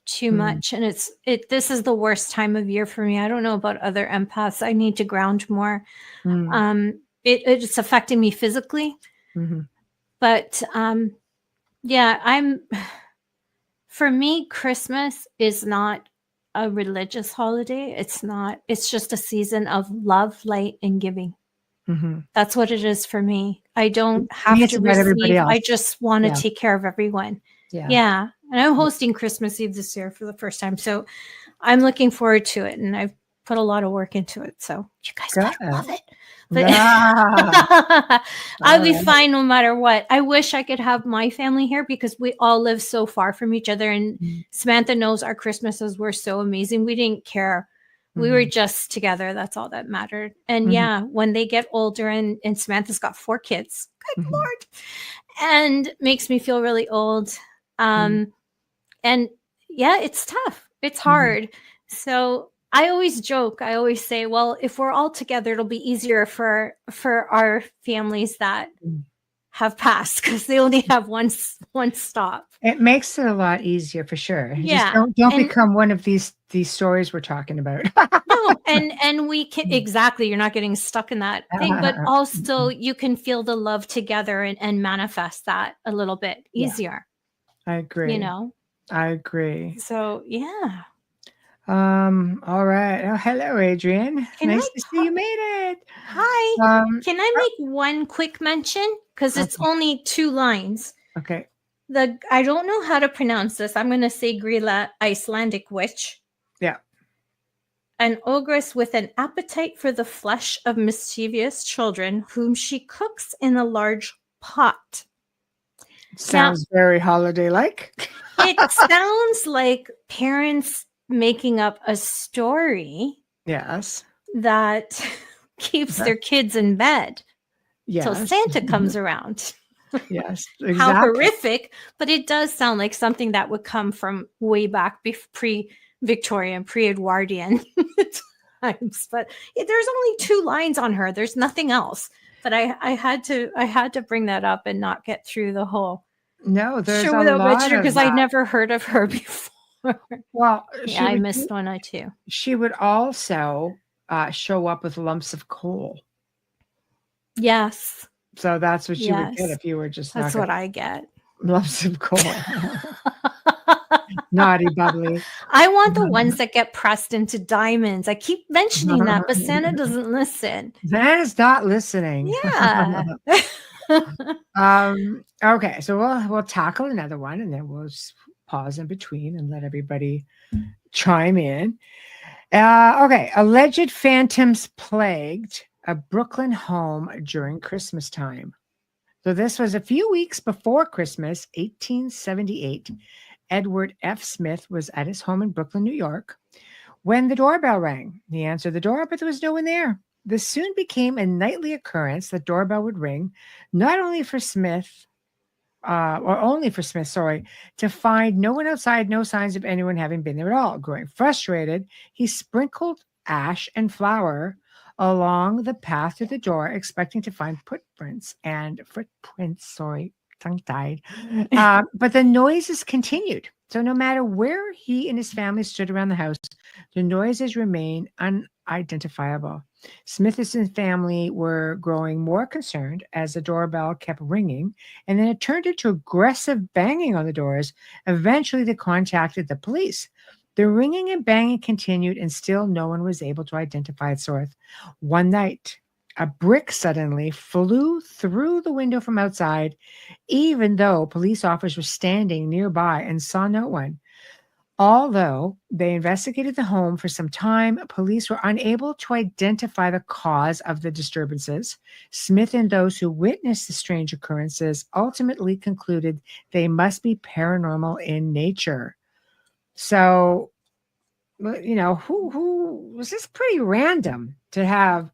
too much. And this is the worst time of year for me. I don't know about other empaths. I need to ground more. It's affecting me physically. But for me, Christmas is not a religious holiday. It's just a season of love, light, and giving. That's what it is for me. I don't have to receive. I just want to take care of everyone. Yeah. And I'm hosting Christmas Eve this year for the first time. So I'm looking forward to it. And I've put a lot of work into it. So you guys better love it. But I'll be fine no matter what. I wish I could have my family here because we all live so far from each other. And Samantha knows our Christmases were so amazing. We didn't care. We were just together. That's all that mattered. And when they get older and Samantha's got 4 kids, good Lord, and makes me feel really old. And it's tough. It's hard. So I always joke. I always say, well, if we're all together, it'll be easier for our families that have passed because they only have one stop. It makes it a lot easier for sure. Just don't become one of these stories we're talking about. No, and we can exactly. You're not getting stuck in that thing, but also you can feel the love together and manifest that a little bit easier. I agree. I agree. So yeah. All right. Oh, hello, Adrian. Nice to see you made it. Hi. Can I make one quick mention? Because it's only 2 lines. Okay. I don't know how to pronounce this. I'm going to say Grilla, Icelandic witch. Yeah. An ogress with an appetite for the flesh of mischievous children, whom she cooks in a large pot. Sounds very holiday-like. It sounds like parents making up a story. Yes. That keeps their kids in bed. Yes. Till Santa comes around. Yes. Exactly. How horrific. But it does sound like something that would come from way back pre-Victorian, pre-Edwardian times. But there's only 2 lines on her. There's nothing else. But I had to bring that up and not get through the whole there's show without Richard because I'd never heard of her before. Well, I missed one or two. She would also show up with lumps of coal. Yes. So that's what you would get if you were just. That's what I get. Lumps of coal. Naughty bubbly. I want the ones that get pressed into diamonds. I keep mentioning that, but Santa doesn't listen. Santa's not listening. Yeah. Okay, so we'll tackle another one, and then we'll just pause in between and let everybody chime in. Okay, alleged phantoms plagued a Brooklyn home during Christmas time. So this was a few weeks before Christmas, 1878. Edward F. Smith was at his home in Brooklyn, New York, when the doorbell rang. He answered the door, but there was no one there. This soon became a nightly occurrence. The doorbell would ring, not only for Smith, to find no one outside, no signs of anyone having been there at all. Growing frustrated, he sprinkled ash and flour along the path to the door, expecting to find footprints, tongue-tied. But the noises continued. So no matter where he and his family stood around the house, the noises remained unidentifiable. Smith and his family were growing more concerned as the doorbell kept ringing, and then it turned into aggressive banging on the doors. Eventually, they contacted the police. The ringing and banging continued, and still no one was able to identify its source. One night, a brick suddenly flew through the window from outside, even though police officers were standing nearby and saw no one. Although they investigated the home for some time, police were unable to identify the cause of the disturbances. Smith and those who witnessed the strange occurrences ultimately concluded they must be paranormal in nature. So, who was this pretty random to have,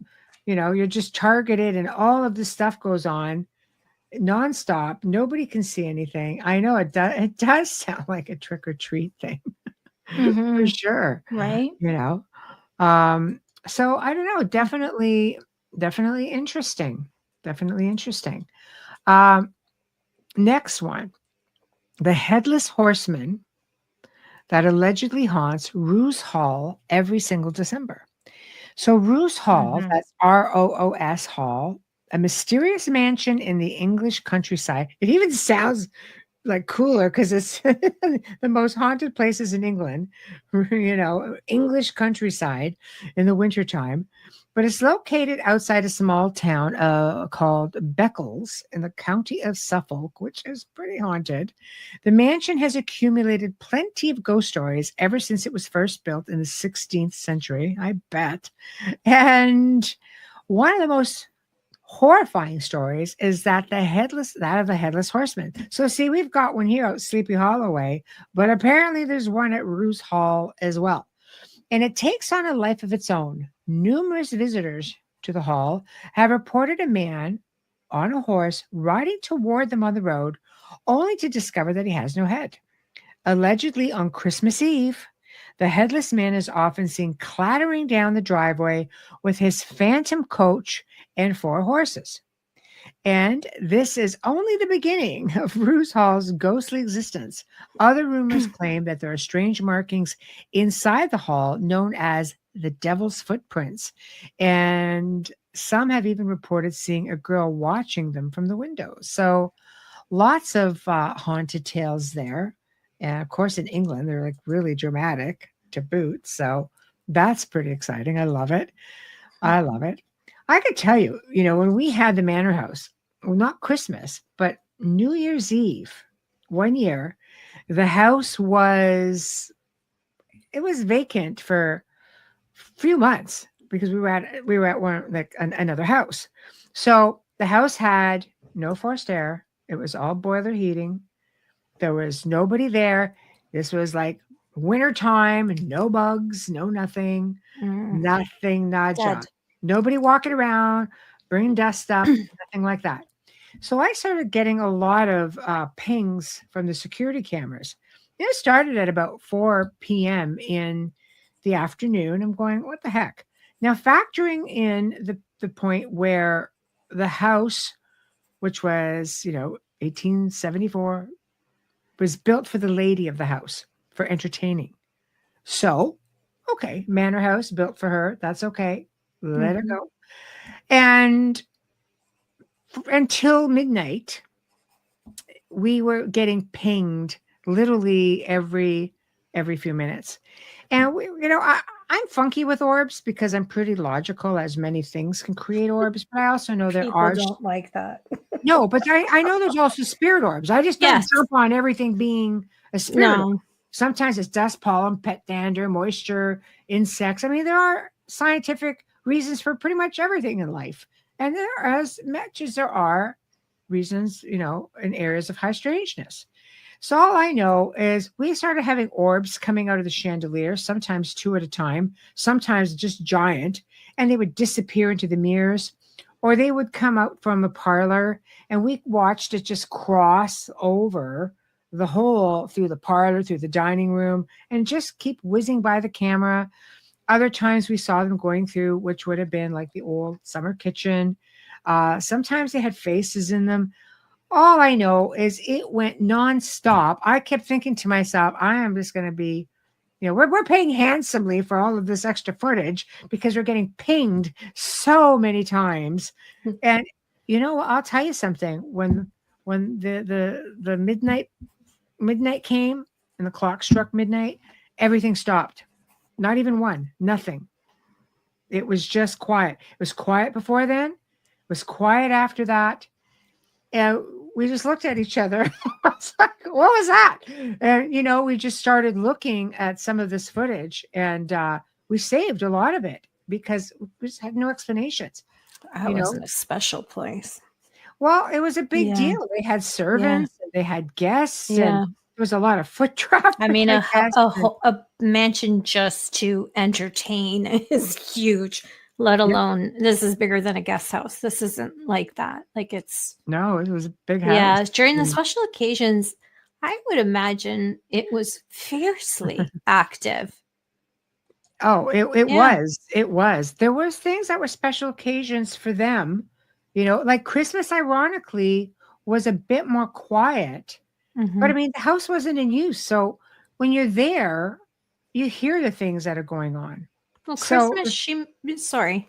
you're just targeted and all of this stuff goes on nonstop. Nobody can see anything. I know it does sound like a trick or treat thing. For sure. Right. So I don't know, definitely interesting. Definitely interesting. Next one. The headless horseman that allegedly haunts Roos Hall every single December. So Roos Hall, that's Roos Hall, a mysterious mansion in the English countryside. It even sounds like cooler because it's the most haunted places in England, English countryside in the wintertime. But it's located outside a small town called Beccles in the county of Suffolk, which is pretty haunted. The mansion has accumulated plenty of ghost stories ever since it was first built in the 16th century, I bet. And one of the most horrifying stories is that of the headless horseman. So see, we've got one here at Sleepy Hollow Way, but apparently there's one at Roos Hall as well. And it takes on a life of its own. Numerous visitors to the hall have reported a man on a horse riding toward them on the road, only to discover that he has no head. Allegedly on Christmas Eve, the headless man is often seen clattering down the driveway with his phantom coach and 4 horses. And this is only the beginning of Roos Hall's ghostly existence. Other rumors claim that there are strange markings inside the hall known as the Devil's Footprints. And some have even reported seeing a girl watching them from the windows. So lots of haunted tales there. And of course, in England, they're like really dramatic to boot. So that's pretty exciting. I love it. I love it. I could tell you, when we had the manor house, well, not Christmas, but New Year's Eve, one year, the house was vacant for a few months because we were at one another house. So the house had no forced air. It was all boiler heating. There was nobody there. This was like wintertime, no bugs, no nothing, nothing, nada. Nobody walking around, bringing dust up, nothing like that. So I started getting a lot of pings from the security cameras. It started at about 4 p.m. in the afternoon. I'm going, what the heck? Now, factoring in the point where the house, which was, 1874, was built for the lady of the house for entertaining. So, okay, manor house built for her. That's okay. Let her go. And until midnight, we were getting pinged literally every few minutes. And I'm funky with orbs because I'm pretty logical, as many things can create orbs. But I also know there are don't like that. No, but I know there's also spirit orbs. I just don't jump on everything being a spirit orb. Sometimes it's dust, pollen, pet dander, moisture, insects. I mean, there are scientific reasons for pretty much everything in life. And there are as much as there are reasons, in areas of high strangeness. So all I know is we started having orbs coming out of the chandelier, sometimes 2 at a time, sometimes just giant, and they would disappear into the mirrors, or they would come out from a parlor, and we watched it just cross over the whole through the parlor, through the dining room, and just keep whizzing by the camera. Other times we saw them going through, which would have been like the old summer kitchen. Sometimes they had faces in them. All I know is it went nonstop. I kept thinking to myself, I am just going to be, we're paying handsomely for all of this extra footage because we're getting pinged so many times. And, I'll tell you something. When the midnight came and the clock struck midnight, everything stopped. Not even one, nothing. It was just quiet. It was quiet before then. It was quiet after that. And we just looked at each other was like, what was that? And, we just started looking at some of this footage, and we saved a lot of it because we just had no explanations. That wasn't a special place. Well, it was a big deal. They had servants, and they had guests, and there was a lot of foot traffic. I mean, a mansion just to entertain is huge, let alone this is bigger than a guest house. This isn't like that. Like No, it was a big house. Yeah, during the special occasions, I would imagine it was fiercely active. Oh, it was. It was. There was things that were special occasions for them. Like Christmas, ironically, was a bit more quiet. Mm-hmm. But I mean, the house wasn't in use. So when you're there, you hear the things that are going on. Well, Christmas, sorry.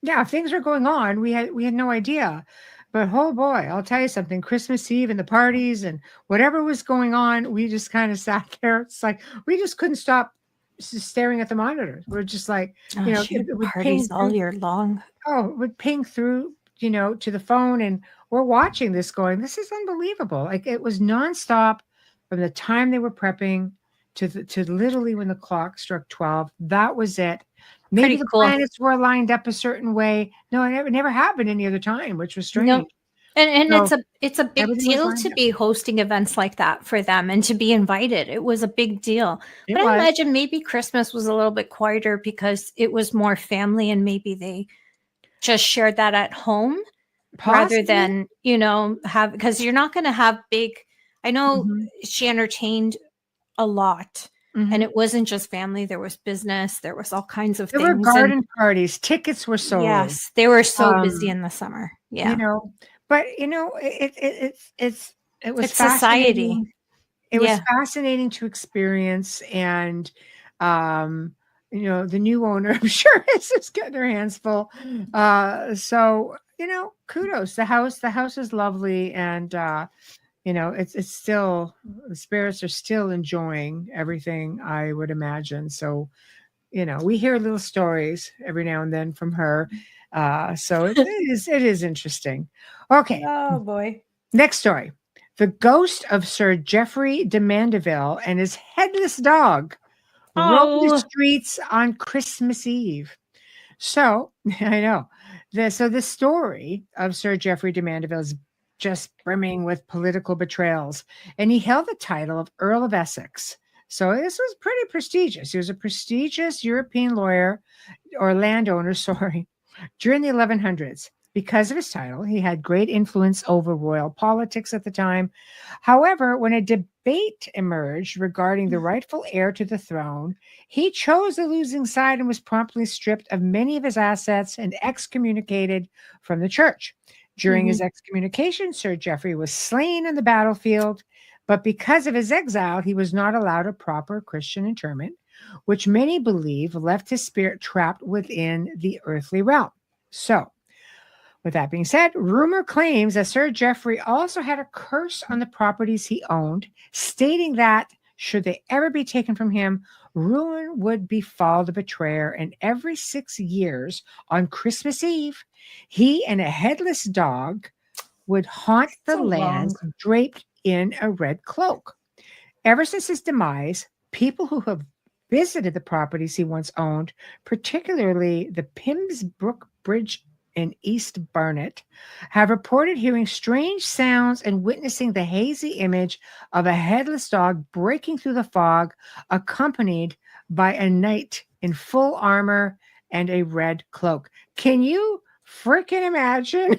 Yeah, things were going on. We had no idea. But oh boy, I'll tell you something, Christmas Eve and the parties and whatever was going on, we just kind of sat there. It's like we just couldn't stop staring at the monitors. We're just like, it would parties all year long. Oh, it would ping through, to the phone, and we're watching this going, this is unbelievable. Like it was nonstop from the time they were prepping to literally when the clock struck 12. That was it. Maybe the planets were lined up a certain way. No, it never happened any other time, which was strange. No. And so it's a big deal to be hosting events like that for them and to be invited. It was a big deal. But I imagine maybe Christmas was a little bit quieter because it was more family and maybe they just shared that at home rather than, have, because you're not going to have big, I know she entertained a lot. Mm-hmm. And it wasn't just family. There was business. There was all kinds of things. There were garden parties. Tickets were sold. Yes, they were so busy in the summer. Yeah, but it was society. It was fascinating to experience, and the new owner, I'm sure, is just getting her hands full. So kudos. The house is lovely, and it's still, the spirits are still enjoying everything, I would imagine. So, we hear little stories every now and then from her. So it is interesting. Okay. Oh boy. Next story. The ghost of Sir Geoffrey de Mandeville and his headless dog roamed the streets on Christmas Eve. So, I know. The story of Sir Geoffrey de Mandeville is just brimming with political betrayals. And he held the title of Earl of Essex. So this was pretty prestigious. He was a prestigious European lawyer or landowner, during the 1100s. Because of his title, he had great influence over royal politics at the time. However, when a debate emerged regarding the rightful heir to the throne, he chose the losing side and was promptly stripped of many of his assets and excommunicated from the church. During his excommunication, Sir Geoffrey was slain on the battlefield, but because of his exile, he was not allowed a proper Christian interment, which many believe left his spirit trapped within the earthly realm. So, with that being said, rumor claims that Sir Geoffrey also had a curse on the properties he owned, stating that, should they ever be taken from him, ruin would befall the betrayer, and every 6 years on Christmas Eve, he and a headless dog would haunt the lands draped in a red cloak. Ever since his demise, people who have visited the properties he once owned, particularly the Pimsbrook Bridge in East Barnet, have reported hearing strange sounds and witnessing the hazy image of a headless dog breaking through the fog, accompanied by a knight in full armor and a red cloak. Can you freaking imagine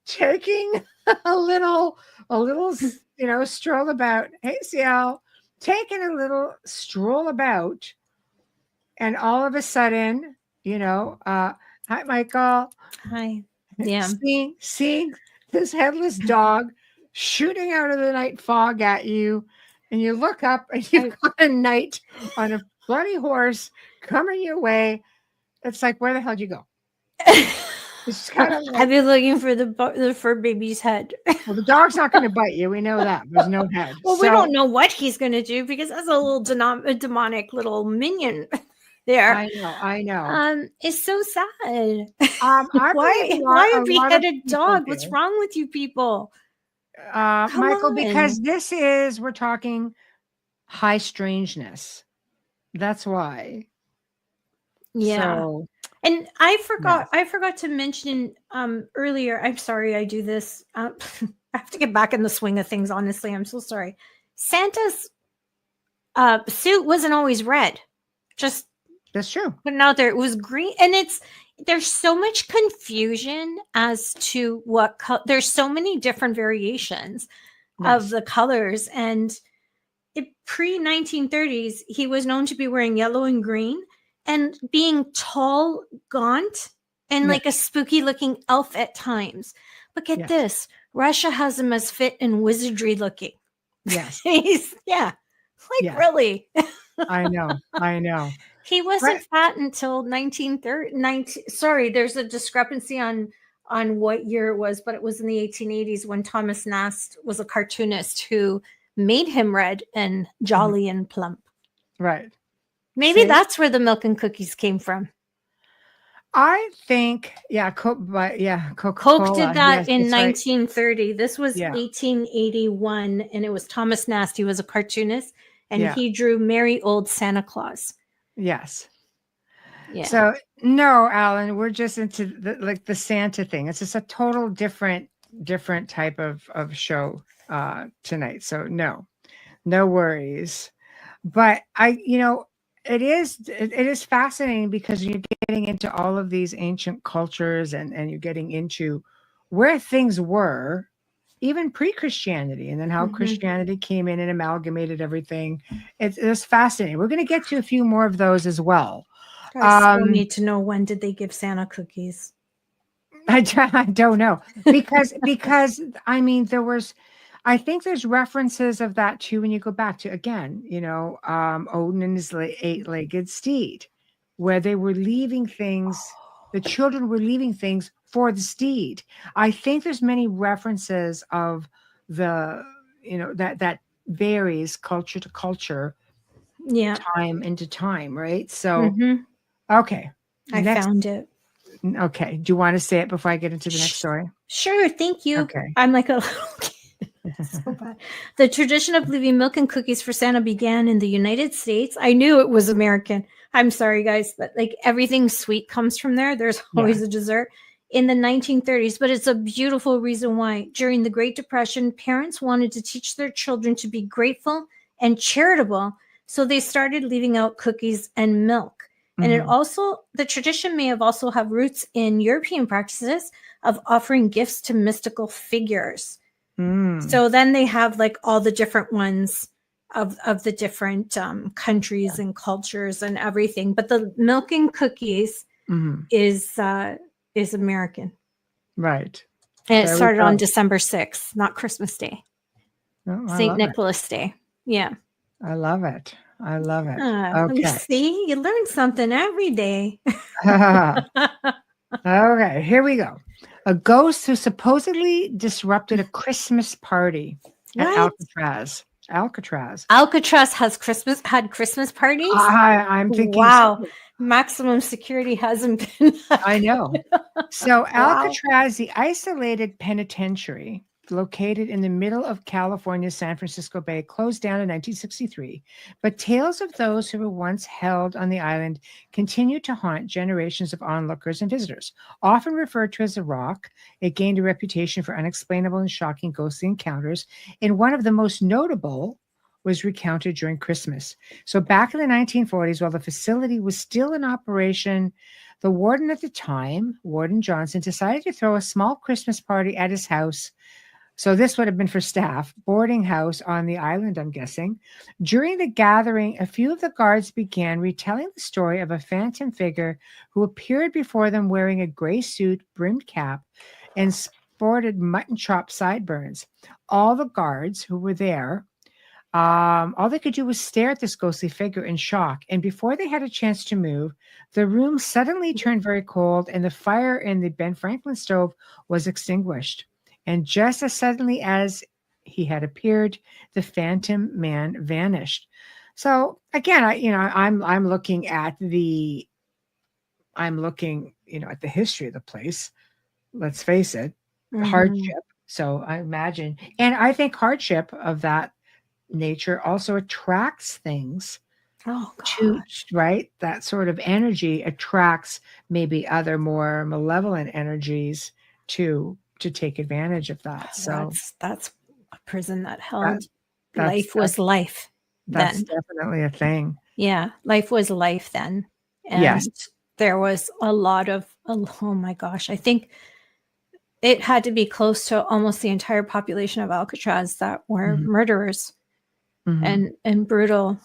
taking a little stroll about? Hey, CL, taking a little stroll about, and all of a sudden, hi, Michael. Hi. Yeah. Seeing this headless dog shooting out of the night fog at you, and you look up and you've got a knight on a bloody horse coming your way. It's like, where the hell did you go? It's kind of like, I've been looking for the fur baby's head. Well, the dog's not going to bite you. We know that. There's no head. Well, we don't know what he's going to do because that's a little demonic little minion there. I know. It's so sad. Why a beheaded dog? What's wrong with you people? Michael, on. because we're talking high strangeness. That's why. Yeah. So, and I forgot to mention earlier. I'm sorry I do this. I have to get back in the swing of things, honestly. I'm so sorry. Santa's suit wasn't always red. Just that's true. putting out there, it was green. And there's so much confusion as to what there's so many different variations of the colors. And pre-1930s, he was known to be wearing yellow and green and being tall, gaunt, and like a spooky looking elf at times. But get this, Russia has him as fit and wizardry looking. Yes. Really. I know. He wasn't fat until 1930. Sorry, there's a discrepancy on what year it was, but it was in the 1880s when Thomas Nast was a cartoonist who made him red and jolly and plump. Right. Maybe that's where the milk and cookies came from. I think, Coca-Cola. Coke did that in 1930. Right. This was 1881, and it was Thomas Nast. He was a cartoonist, and he drew merry old Santa Claus. Yes. Yeah. So no, Alan, we're just into the Santa thing. It's just a total different type of show tonight. So no worries. But it is fascinating because you're getting into all of these ancient cultures and you're getting into where things were even pre-Christianity, and then how Christianity came in and amalgamated everything. It's fascinating. We're going to get to a few more of those as well. I still need to know, when did they give Santa cookies? I don't know because I mean, I think there's references of that too when you go back to, again, Odin and his eight-legged steed, where they were leaving things, the children were leaving things for the steed. I think there's many references of that varies culture to culture, time into time, right? So, okay. I found it. Okay. Do you want to say it before I get into the next story? Sure. Thank you. Okay. I'm like a little kid. So bad. The tradition of leaving milk and cookies for Santa began in the United States. I knew it was American. I'm sorry, guys, but like everything sweet comes from there. There's always a dessert in the 1930s, but it's a beautiful reason why. During the Great Depression, parents wanted to teach their children to be grateful and charitable. So they started leaving out cookies and milk. And the tradition may have also have roots in European practices of offering gifts to mystical figures. So then they have like all the different ones of the different countries and cultures and everything. But the milk and cookies is American. Right. And it started on December 6th, not Christmas Day. St. Nicholas Day. Yeah. I love it. Okay. See, you learn something every day. Okay, here we go. A ghost who supposedly disrupted a Christmas party at Alcatraz. Alcatraz had Christmas parties? I'm thinking. Wow. So. Maximum security hasn't been. I know. So Alcatraz, the isolated penitentiary located in the middle of California's San Francisco Bay, closed down in 1963, but tales of those who were once held on the island continue to haunt generations of onlookers and visitors. Often referred to as the Rock, it gained a reputation for unexplainable and shocking ghostly encounters, and one of the most notable was recounted during Christmas. So back in the 1940s, while the facility was still in operation, the warden at the time, Warden Johnson, decided to throw a small Christmas party at his house. So this would have been for staff, boarding house on the island, I'm guessing. During the gathering, a few of the guards began retelling the story of a phantom figure who appeared before them wearing a gray suit, brimmed cap, and sported mutton chop sideburns. All the guards who were there, all they could do was stare at this ghostly figure in shock. And before they had a chance to move, the room suddenly turned very cold and the fire in the Ben Franklin stove was extinguished. And just as suddenly as he had appeared, the phantom man vanished. So again, I'm looking at the history of the place. Let's face it, hardship, So I imagine, and I think hardship of that nature also attracts things Oh to, gosh. right? That sort of energy attracts maybe other more malevolent energies to take advantage of that. So That's a prison that that held that's life was life that's then. definitely a thing. Yeah, life was life then. Yes. And there was a lot of, oh my gosh, I think it had to be close to almost the entire population of Alcatraz that were Mhm. murderers Mhm. and brutal,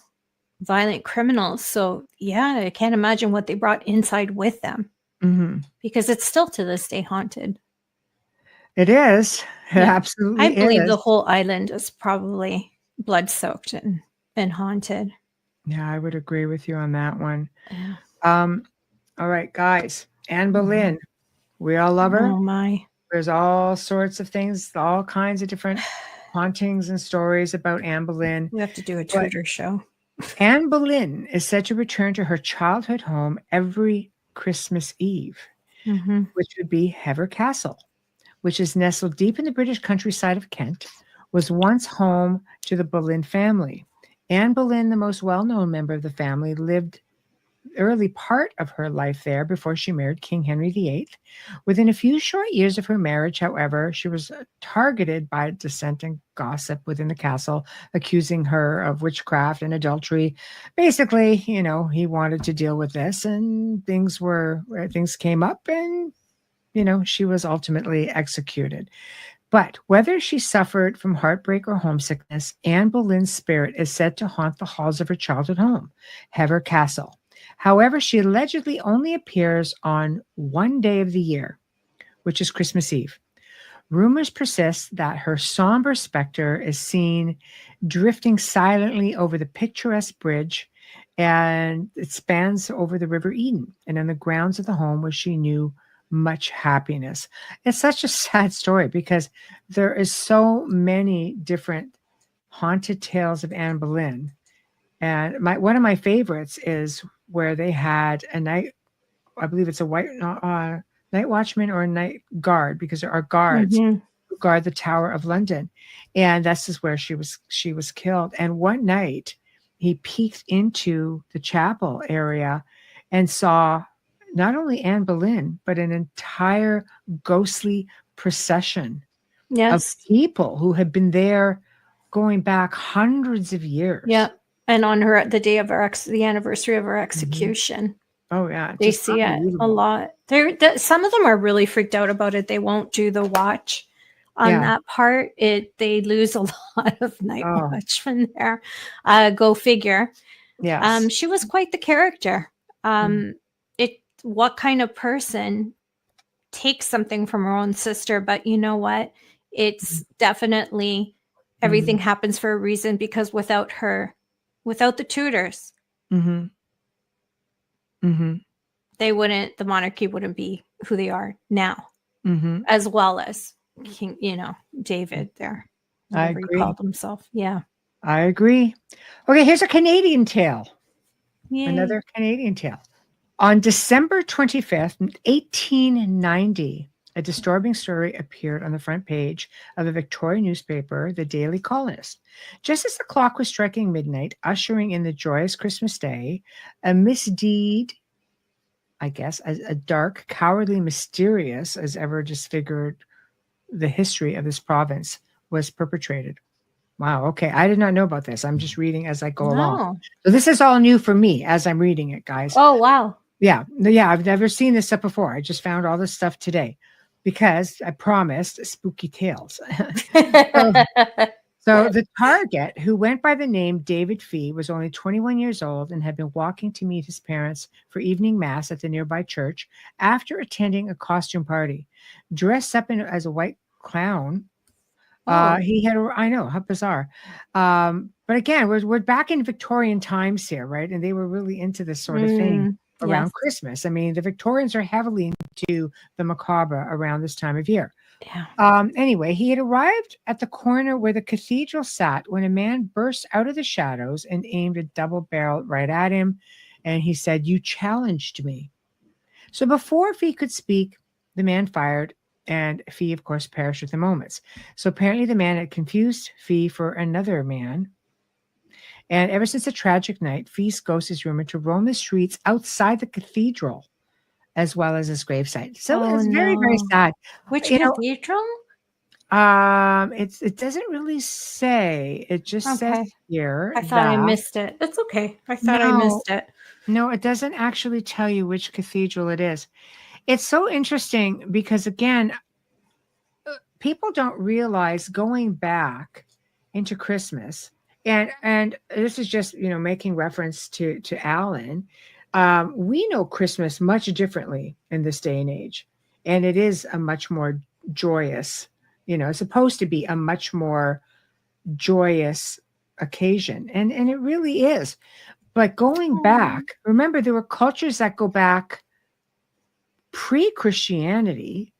violent criminals. So yeah, I can't imagine what they brought inside with them Mhm. because it's still to this day haunted. It is. It Yeah. I absolutely believe is. the whole island is probably blood soaked and haunted. Yeah, I would agree with you on that one. Yeah. Um, all right, guys. Anne Boleyn, we all love her. Oh my. There's all sorts of things, all kinds of different hauntings and stories about Anne Boleyn. We have to do a But tutor show. Anne Boleyn is said to return to her childhood home every Christmas Eve, Mm-hmm. which would be Hever Castle, which is nestled deep in the British countryside of Kent, was once home to the Boleyn family. Anne Boleyn, the most well-known member of the family, lived early part of her life there before she married King Henry VIII. Within a few short years of her marriage, however, she was targeted by dissenting gossip within the castle, accusing her of witchcraft and adultery. Basically, he wanted to deal with this, and things came up, and she was ultimately executed. But whether she suffered from heartbreak or homesickness, Anne Boleyn's spirit is said to haunt the halls of her childhood home, Hever Castle. However, she allegedly only appears on one day of the year, which is Christmas Eve. Rumors persist that her somber specter is seen drifting silently over the picturesque bridge, and it spans over the River Eden and on the grounds of the home where she knew much happiness. It's such a sad story because there is so many different haunted tales of Anne Boleyn. And one of my favorites is where they had a night, I believe it's a night watchman or a night guard, because there are guards Mm-hmm. who guard the Tower of London, and this is where she was killed. And one night, he peeked into the chapel area and saw not only Anne Boleyn but an entire ghostly procession of Yes. people who had been there going back hundreds of years. Yeah. And on the day of the anniversary of her Mm-hmm. execution. Oh yeah, They see it a lot. Some of them are really freaked out about it. They won't do the watch on that part. They lose a lot of night watch from there. Go figure. Yes. She was quite the character. What kind of person takes something from her own sister? But you know what? It's definitely everything happens for a reason, because without her, without the Tudors, the monarchy wouldn't be who they are now, as well as King, David there, whatever he called himself. Yeah. I agree. Okay, here's a Canadian tale. Yay. Another Canadian tale. On December 25th, 1890, a disturbing story appeared on the front page of a Victorian newspaper, the Daily Colonist. Just as the clock was striking midnight, ushering in the joyous Christmas day, a misdeed, I guess, a dark, cowardly, mysterious as ever disfigured the history of this province, was perpetrated. Wow. Okay. I did not know about this. I'm just reading as I go along. So this is all new for me as I'm reading it, guys. Oh, wow. Yeah. Yeah. I've never seen this stuff before. I just found all this stuff today because I promised spooky tales. So the target, who went by the name David Fee, was only 21 years old and had been walking to meet his parents for evening mass at the nearby church after attending a costume party. Dressed up as a white clown, he had, I know, how bizarre. But again, we're back in Victorian times here, right? And they were really into this sort of thing around Christmas. I mean, the Victorians are heavily into the macabre around this time of year. Yeah. Anyway, he had arrived at the corner where the cathedral sat when a man burst out of the shadows and aimed a double barrel right at him. And he said, "You challenged me." So before Fee could speak, the man fired and Fee, of course, perished within moments. So apparently the man had confused Fee for another man. And ever since the tragic night, Fee's ghost is rumored to roam the streets outside the cathedral, as well as his gravesite. So Oh it's very, very no. sad. Which You know, cathedral? it doesn't really say. It just says Okay. here I thought I that missed it. That's okay. I thought I no, missed it. no, it doesn't actually tell you which cathedral it is. It's so interesting because again, people don't realize going back into Christmas, and this is just making reference to Alan. We know Christmas much differently in this day and age, and it is a much more joyous. It's supposed to be a much more joyous occasion, and it really is. But going back, remember there were cultures that go back pre-Christianity,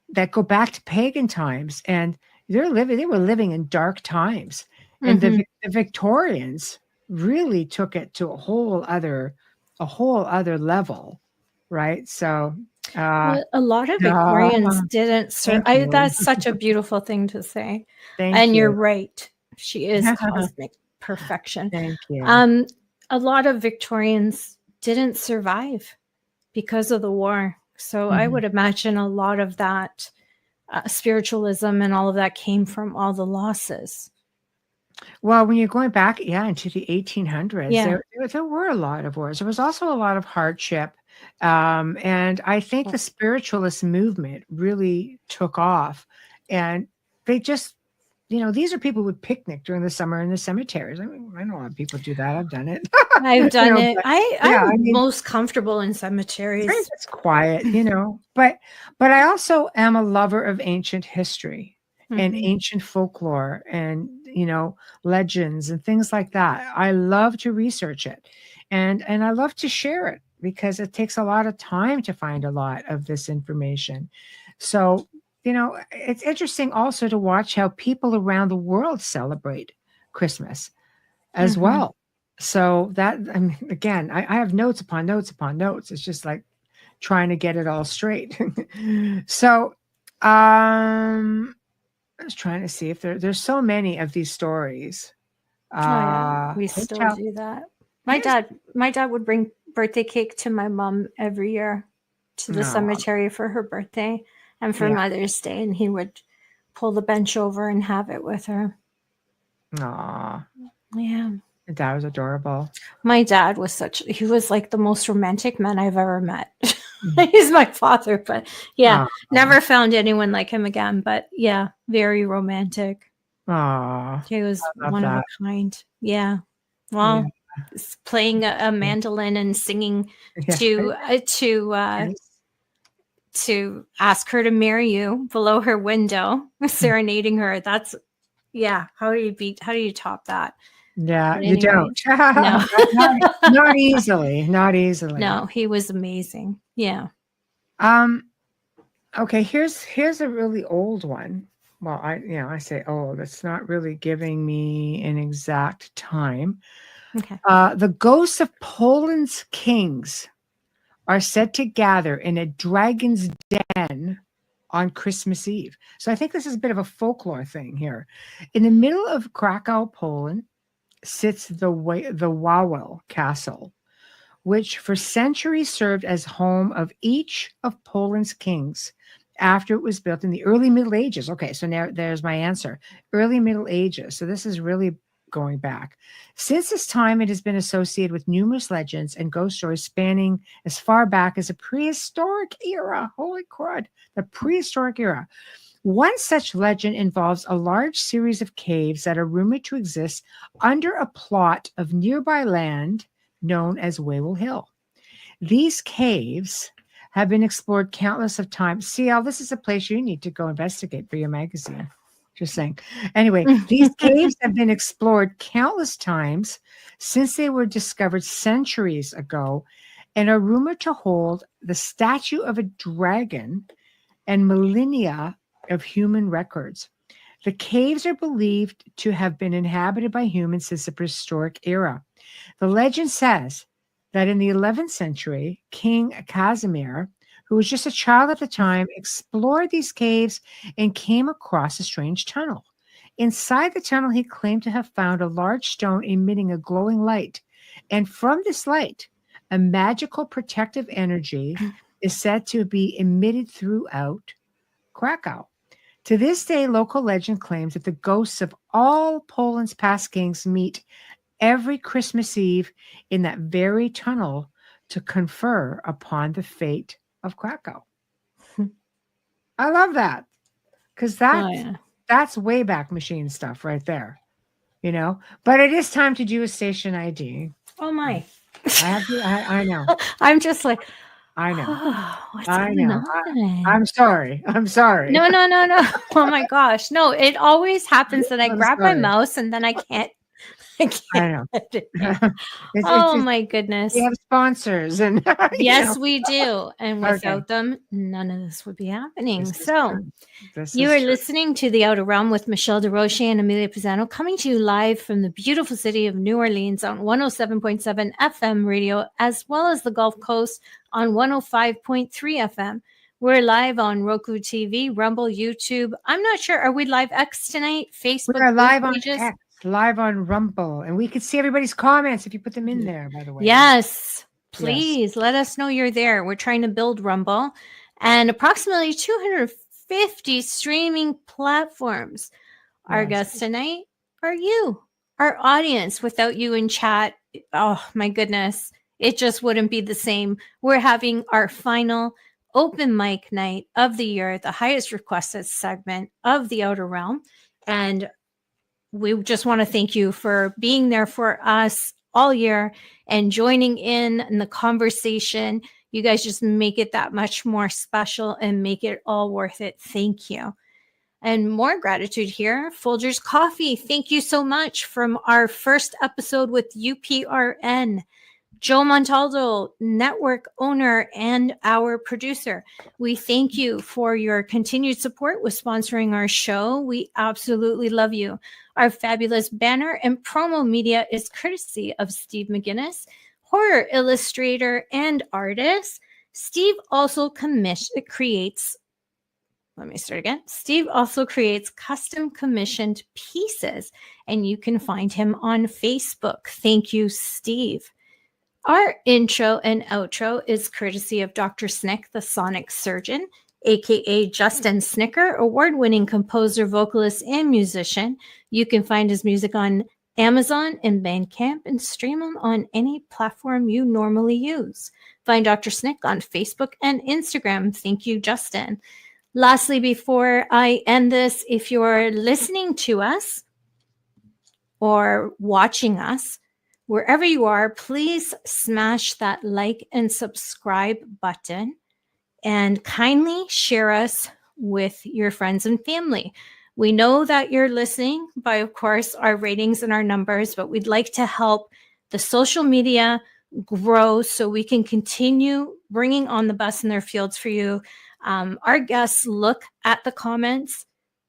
that go back to pagan times, and they were living in dark times. And the Victorians really took it to a whole other level, right? So Well, a lot of Victorians didn't serve. thank you. That's such a beautiful thing to say. Thank And you're you. right. She is cosmic perfection. Thank you. A lot of Victorians didn't survive because of the war. So I would imagine a lot of that spiritualism and all of that came from all the losses. Well, when you're going back, into the 1800s, there were a lot of wars. There was also a lot of hardship. And I think the spiritualist movement really took off. And they just, these are people who would picnic during the summer in the cemeteries. I mean, I know a lot of people do that. I've done it. I've done it. But, I'm most comfortable in cemeteries. It's quiet, But I also am a lover of ancient history and ancient folklore and legends and things like that. I love to research it, and I love to share it because it takes a lot of time to find a lot of this information. So it's interesting also to watch how people around the world celebrate Christmas as well. So that, I mean, again, I have notes upon notes upon notes. It's just like trying to get it all straight. So I was trying to see if there's so many of these stories. We still do that. My dad would bring birthday cake to my mom every year to the cemetery for her birthday and for Mother's Day, and he would pull the bench over and have it with her. Aw. Yeah. That was adorable. My dad was he was like the most romantic man I've ever met. He's my father, but never found anyone like him again. But very romantic. He was one of a kind. Yeah. Well, playing a mandolin and singing to ask her to marry you below her window, serenading her. That's How do you top that? Yeah, but you don't. No. not easily. Not easily. No, he was amazing. Yeah. Okay, here's a really old one. Well, I say old. It's not really giving me an exact time. Okay. The ghosts of Poland's kings are said to gather in a dragon's den on Christmas Eve. So I think this is a bit of a folklore thing here. In the middle of Krakow, Poland, sits the Wawel Castle, which for centuries served as home of each of Poland's kings after it was built in the early Middle Ages. Okay, so now there's my answer. Early Middle Ages. So this is really going back. Since this time, it has been associated with numerous legends and ghost stories spanning as far back as the prehistoric era. Holy crud, the prehistoric era. One such legend involves a large series of caves that are rumored to exist under a plot of nearby land known as Wawel Hill. These caves have been explored countless of times. CL, this is a place you need to go investigate for your magazine. Just saying. Anyway, these caves have been explored countless times since they were discovered centuries ago and are rumored to hold the statue of a dragon and millennia of human records. The caves are believed to have been inhabited by humans since the prehistoric era. The legend says that in the 11th century, King Casimir, who was just a child at the time, explored these caves and came across a strange tunnel. Inside the tunnel, he claimed to have found a large stone emitting a glowing light. And from this light, a magical protective energy is said to be emitted throughout Krakow. To this day, local legend claims that the ghosts of all Poland's past kings meet every Christmas Eve in that very tunnel to confer upon the fate of Krakow. I love that because that's way back machine stuff right there, you know. But it is time to do a station ID. Oh my! I know. I'm just like, I know. oh, what's I going know. on? I'm sorry. I'm sorry. No. Oh my gosh, no! It always happens that I grab my mouse and then I can't. I know. Oh my goodness. We have sponsors and yes, we do. And without them, none of this would be happening. So you are listening to The Outer Realm with MicheleDerocher and Amelia Pisano, coming to you live from the beautiful city of New Orleans on 107.7 FM radio, as well as the Gulf Coast on 105.3 FM. We're live on Roku TV, Rumble, YouTube. I'm not sure. Are we live X tonight? Facebook? We're live on X. Live on Rumble, and we could see everybody's comments if you put them in there, by the way. Yes, please let us know you're there. We're trying to build Rumble and approximately 250 streaming platforms. Our guests tonight are you, our audience. Without you in chat, oh my goodness, it just wouldn't be the same. We're having our final open mic night of the year, the highest requested segment of The Outer Realm, and we just want to thank you for being there for us all year and joining in the conversation. You guys just make it that much more special and make it all worth it. Thank you. And more gratitude here. Folgers Coffee, thank you so much from our first episode with UPRN. Joe Montaldo, network owner and our producer. We thank you for your continued support with sponsoring our show. We absolutely love you. Our fabulous banner and promo media is courtesy of Steve McGinnis, horror illustrator and artist. Steve also creates custom commissioned pieces, and you can find him on Facebook. Thank you, Steve. Our intro and outro is courtesy of Dr. Snick, the sonic surgeon, aka Justin Snicker, award-winning composer, vocalist, and musician. You can find his music on Amazon and Bandcamp and stream him on any platform you normally use. Find Dr. Snick on Facebook and Instagram. Thank you, Justin. Lastly, before I end this, if you're listening to us or watching us, wherever you are, please smash that like and subscribe button and kindly share us with your friends and family. We know that you're listening by, of course, our ratings and our numbers, but we'd like to help the social media grow so we can continue bringing on the best in their fields for you. Our guests look at the comments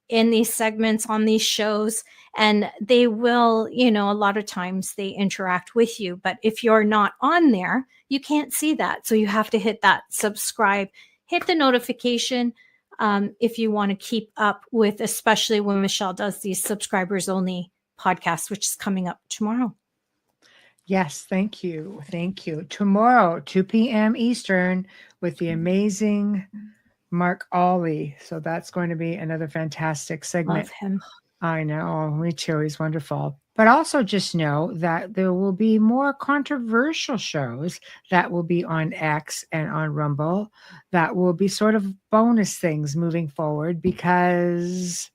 in these segments on these shows, and they will, a lot of times they interact with you, but if you're not on there, you can't see that. So you have to hit that subscribe, hit the notification if you want to keep up with, especially when Michelle does these subscribers only podcasts, which is coming up tomorrow. Yes, thank you. Tomorrow, 2 p.m. Eastern, with the amazing Mark Ollie. So that's going to be another fantastic segment. Love him. I know, me too. He's wonderful. But also just know that there will be more controversial shows that will be on X and on Rumble that will be sort of bonus things moving forward because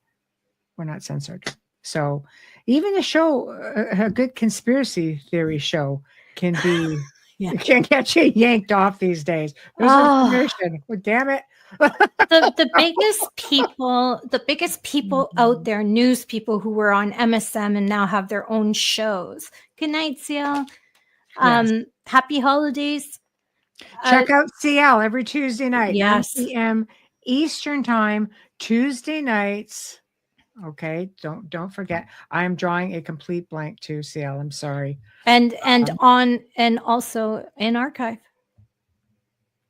we're not censored. So even a good conspiracy theory show can be can get you yanked off these days. There's information. Well, damn it. the biggest people out there, news people who were on MSM and now have their own shows. Good night, CL. Happy holidays. Check out CL every Tuesday night, 9 p.m. Eastern time, Tuesday nights. Okay, don't forget. I am drawing a complete blank too, CL. I'm sorry. And also in archive.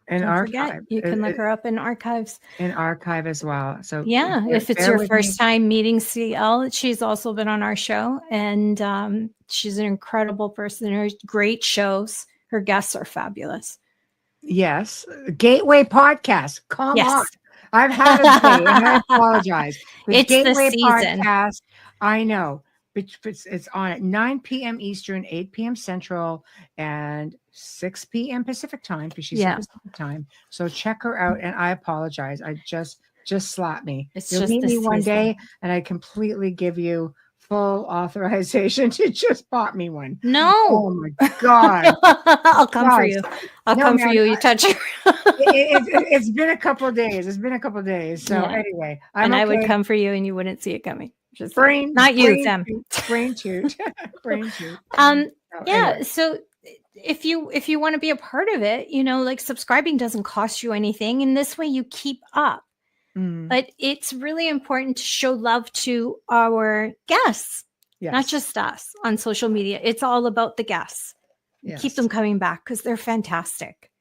In Don't forget, archive. you can look her up in archives. In archive as well. So yeah, if it's your first time meeting CL, she's also been on our show, and she's an incredible person. Her great shows. Her guests are fabulous. Yes, Gateway Podcast. Come on. I've had a day, and I apologize. It's Gateway the season. Podcast. I know. It's on at 9 p.m. Eastern, 8 p.m. Central, and 6 p.m. Pacific time, because she's in Pacific time. So check her out, and I apologize. I just slap me. You'll meet me one day, and I completely give you full authorization to just bought me one. No. Oh my God. I'll come for you. I'll come for you. You touch her. It's been a couple of days. So anyway, I would come for you and you wouldn't see it coming. Just not you, Sam. Brain toot. Brain toot. Anyway. So if you want to be a part of it, like subscribing doesn't cost you anything. And this way you keep up. But it's really important to show love to our guests, not just us on social media. It's all about the guests. Keep them coming back because they're fantastic.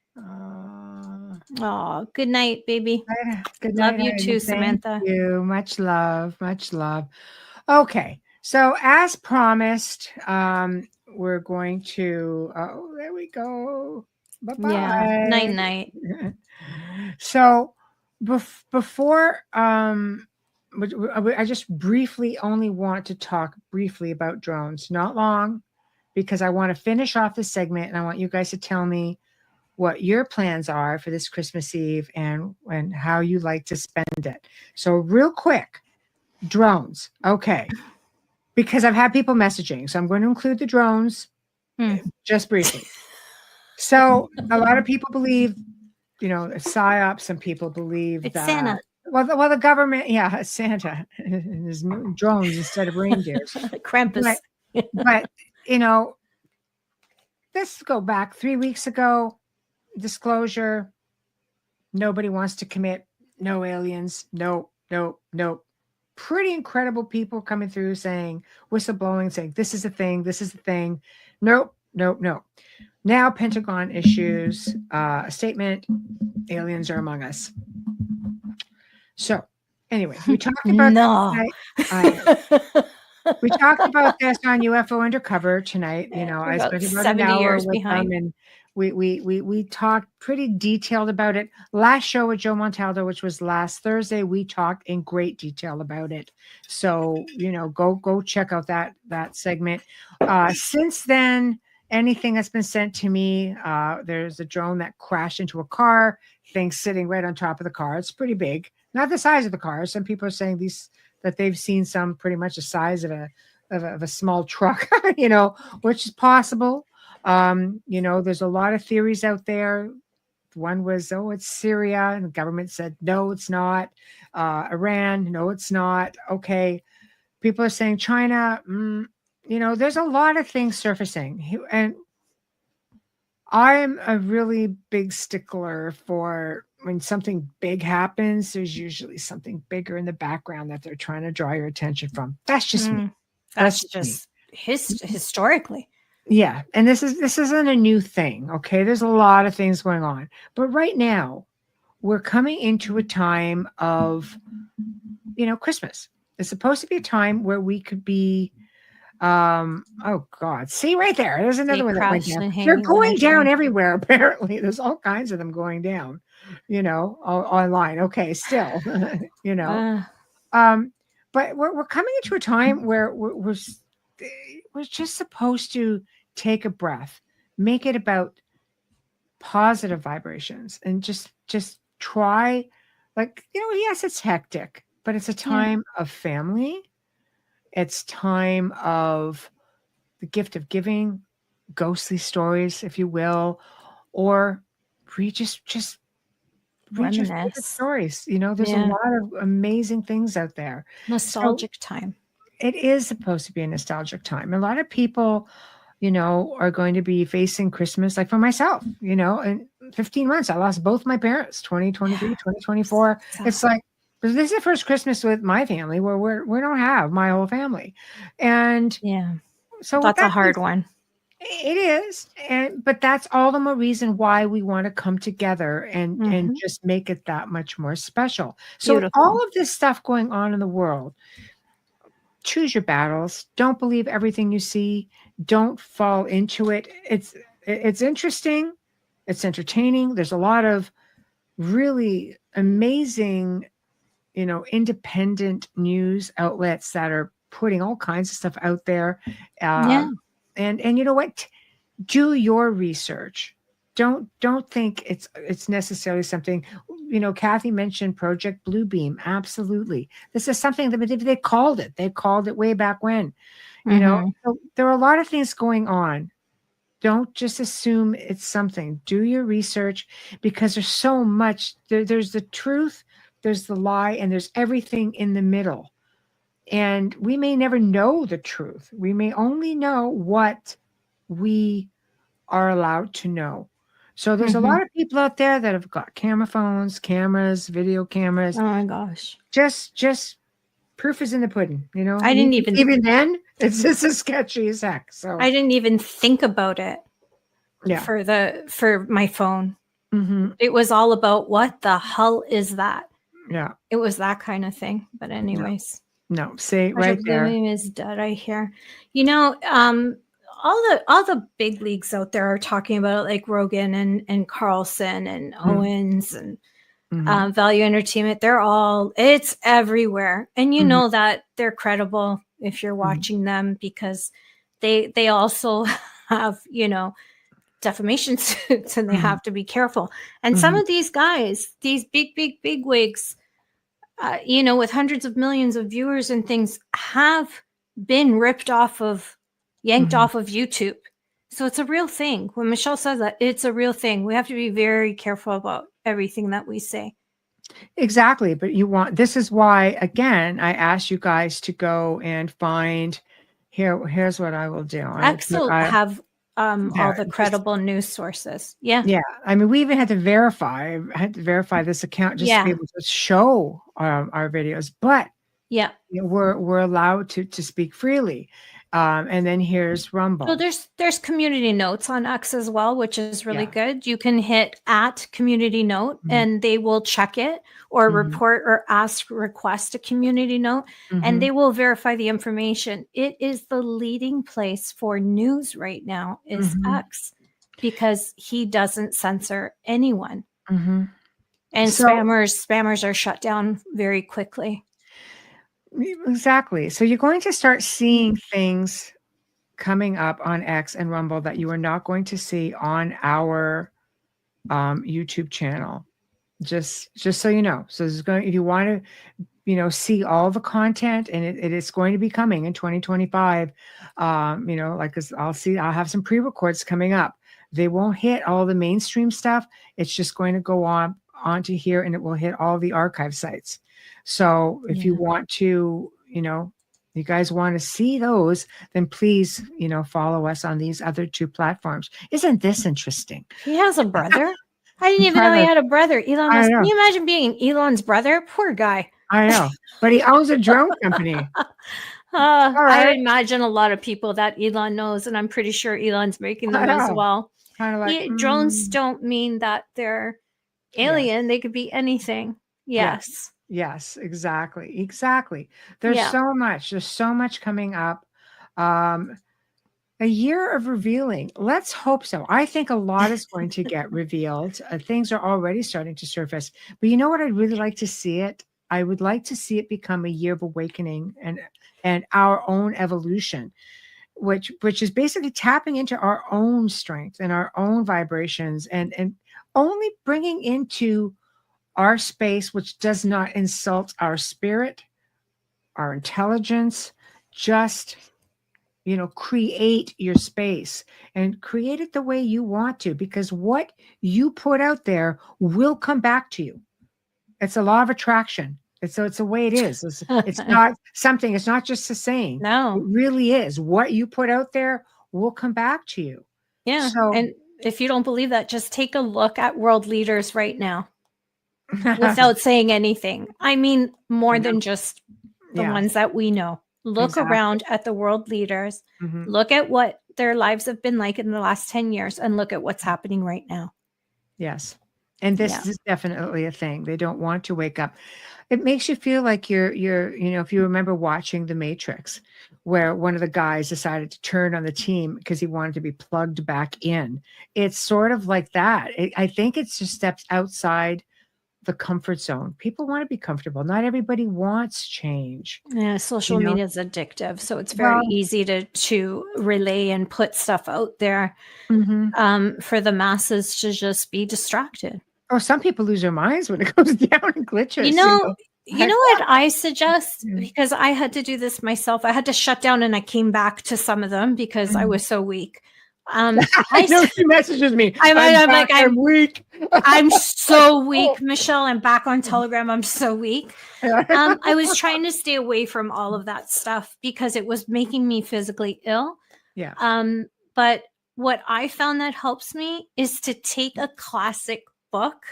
Oh, good night, baby. Good night. Love you too, Samantha. Thank you. Much love. Much love. Okay. So as promised, we're going to, there we go. Bye-bye. Yeah. Night. So before, I just briefly only want to talk briefly about drones, not long, because I want to finish off this segment and I want you guys to tell me what your plans are for this Christmas Eve and how you like to spend it. So real quick, drones. Okay. Because I've had people messaging, so I'm going to include the drones just briefly. So a lot of people believe, PSYOP. Some people believe it's that Santa. Well, the government, it's Santa and his drones instead of reindeers. Krampus. But let's go back 3 weeks ago. Disclosure. Nobody wants to commit. No aliens. Nope. Pretty incredible people coming through saying, whistleblowing, saying this is a thing. This is the thing. Nope. Now Pentagon issues a statement. Aliens are among us. So anyway, we talked about we talked about this on UFO Undercover tonight. I spent about an hour with them, and we talked pretty detailed about it. Last show with Joe Montaldo, which was last Thursday, we talked in great detail about it. So go check out that segment. Since then, anything that's been sent to me, there's a drone that crashed into a car, thing sitting right on top of the car. It's pretty big, not the size of the car. Some people are saying that they've seen some pretty much the size of a small truck, which is possible. There's a lot of theories out there. One was, it's Syria, and the government said, no, it's not. Iran, no, it's not. Okay. People are saying China, there's a lot of things surfacing. And I'm a really big stickler for when something big happens, there's usually something bigger in the background that they're trying to draw your attention from. That's just me. That's just historically. Yeah. And this isn't a new thing. Okay. There's a lot of things going on. But right now, we're coming into a time of, Christmas. It's supposed to be a time where we could be oh God. See right there. There's another one that went down. They're going down everywhere, apparently. There's all kinds of them going down, online. Okay, still, but we're coming into a time where we're just supposed to take a breath, make it about positive vibrations, and just try, yes, it's hectic, but it's a time of family. It's time of the gift of giving, ghostly stories, if you will, or read just read your favorite stories. There's a lot of amazing things out there. Nostalgic time. It is supposed to be a nostalgic time. A lot of people, are going to be facing Christmas, like for myself, in 15 months, I lost both my parents, 2023, 2024. It's like, this is the first Christmas with my family where we don't have my whole family. And so that's a hard one. It is, but that's all the more reason why we want to come together and just make it that much more special. So with Beautiful. all of this stuff going on in the world, choose your battles. Don't believe everything you see. Don't fall into it. It's interesting. It's entertaining. There's a lot of really amazing, independent news outlets that are putting all kinds of stuff out there. Yeah. And you know what? Do your research. Don't think it's necessarily something. Kathy mentioned Project Bluebeam. Absolutely, this is something that they called it. They called it way back when. So there are a lot of things going on. Don't just assume it's something. Do your research, because there's so much. There's the truth, there's the lie, and there's everything in the middle. And we may never know the truth. We may only know what we are allowed to know. So there's a lot of people out there that have got camera phones, cameras, video cameras. Oh my gosh. Just proof is in the pudding, I didn't even then it's just as sketchy as heck. So I didn't even think about it. Yeah. For my phone. It was all about what the hell is that? Yeah. It was that kind of thing. But anyways. No, say right there. Is dead, I hear. All the big leagues out there are talking about it, like Rogan and Carlson and Owens and Value Entertainment. It's everywhere. And you know that they're credible if you're watching them, because they also have, defamation suits, and they have to be careful. And some of these guys, these big wigs, with hundreds of millions of viewers and things, have been yanked off of YouTube. So it's a real thing. When Michelle says that, it's a real thing. We have to be very careful about everything that we say. Exactly. But this is why, again, I asked you guys to go and find, here's what I will do. X will have all the credible news sources. Yeah. Yeah. I mean, we even had to verify. I had to verify this account just to be able to show our videos. But we're allowed to speak freely. And then here's Rumble. So there's community notes on X as well, which is really good. You can hit @community note and they will check it or report or request a community note, and they will verify the information. It is the leading place for news right now is X, because he doesn't censor anyone. And spammers are shut down very quickly. Exactly. So you're going to start seeing things coming up on X and Rumble that you are not going to see on our YouTube channel. Just so you know. So if you want to, see all the content, and it is going to be coming in 2025. I'll have some pre-records coming up. They won't hit all the mainstream stuff. It's just going to go onto here, and it will hit all the archive sites. So if you want to, you guys want to see those, then please, follow us on these other two platforms. Isn't this interesting? He has a brother? I didn't even know he had a brother. Can you imagine being Elon's brother? Poor guy. I know, but he owns a drone company. I imagine a lot of people that Elon knows, and I'm pretty sure Elon's making them as well. Kind of like drones don't mean that they're alien. They could be anything. Yes, exactly. There's so much coming up. A year of revealing. Let's hope so. I think a lot is going to get revealed. Things are already starting to surface. But you know what? I'd really like to see it. I would like to see it become a year of awakening and our own evolution, which is basically tapping into our own strength and our own vibrations and only bringing into our space, which does not insult our spirit, our intelligence. Just, create your space and create it the way you want to, because what you put out there will come back to you. It's a law of attraction. It's the way it is. It's not something, it's not just a saying. No, it really is. What you put out there will come back to you. Yeah. And if you don't believe that, just take a look at world leaders right now. Without saying anything. I mean, more than just the ones that we know. Look around at the world leaders. Look at what their lives have been like in the last 10 years and look at what's happening right now. Yes. And this is definitely a thing. They don't want to wake up. It makes you feel like you're, if you remember watching The Matrix, where one of the guys decided to turn on the team because he wanted to be plugged back in. It's sort of like that. I think it's just steps outside the comfort zone. People want to be comfortable. Not everybody wants change. Yeah, social media is addictive, so it's very easy to relay and put stuff out there for the masses to just be distracted. Or some people lose their minds when it goes down and glitches. You know what I suggest? Because I had to do this myself. I had to shut down and I came back to some of them because I was so weak. I know she messages me. I'm weak. I'm so weak, Michelle. I'm back on Telegram. I'm so weak. I was trying to stay away from all of that stuff because it was making me physically ill. Yeah. But what I found that helps me is to take a classic book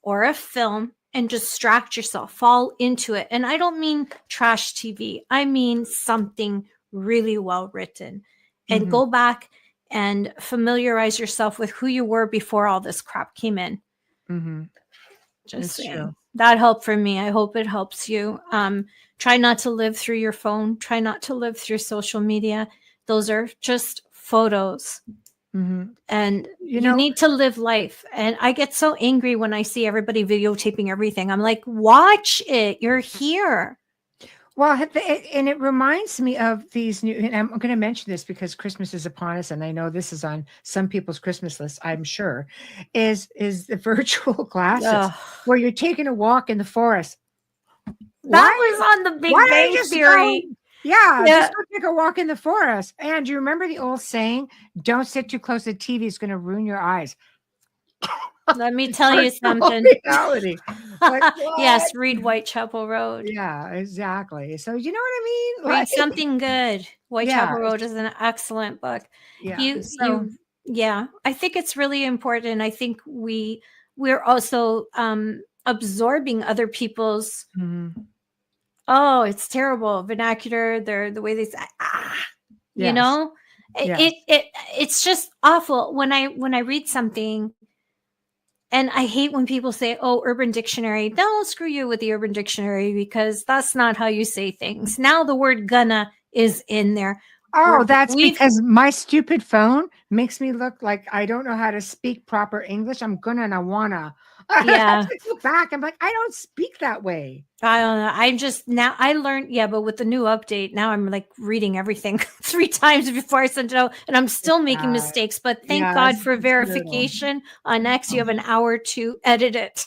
or a film and distract yourself, fall into it. And I don't mean trash TV. I mean something really well written, and go back and familiarize yourself with who you were before all this crap came in. Just saying. True. That helped for me. I hope it helps you. Try not to live through your phone. Try not to live through social media. Those are just photos. And you need to live life. And I get so angry when I see everybody videotaping everything. I'm like, watch it. You're here. Well, and it reminds me of these new, and I'm going to mention this because Christmas is upon us, and I know this is on some people's Christmas list, I'm sure, is the virtual classes where you're taking a walk in the forest. That was on the Big Bang Theory. Just go take a walk in the forest. And do you remember the old saying, don't sit too close to the TV, it's going to ruin your eyes. Let me tell you something. Reality. Yes, read Whitechapel Road. Yeah, exactly. So you know what I mean? Read something good. Whitechapel Road is an excellent book. Yeah. I think it's really important. I think we're also absorbing other people's it's terrible vernacular. The way they say it's just awful when I read something. And I hate when people say, oh, Urban Dictionary. No, screw you with the Urban Dictionary because that's not how you say things. Now the word gonna is in there. Oh, that's because my stupid phone makes me look like I don't know how to speak proper English. I'm gonna and I wanna. Yeah. I look back. I'm like, I don't speak that way. I don't know. I learned, but with the new update, now I'm like reading everything 3 times before I send it out. And I'm still making mistakes, but thank God for verification on X. You have an hour to edit it.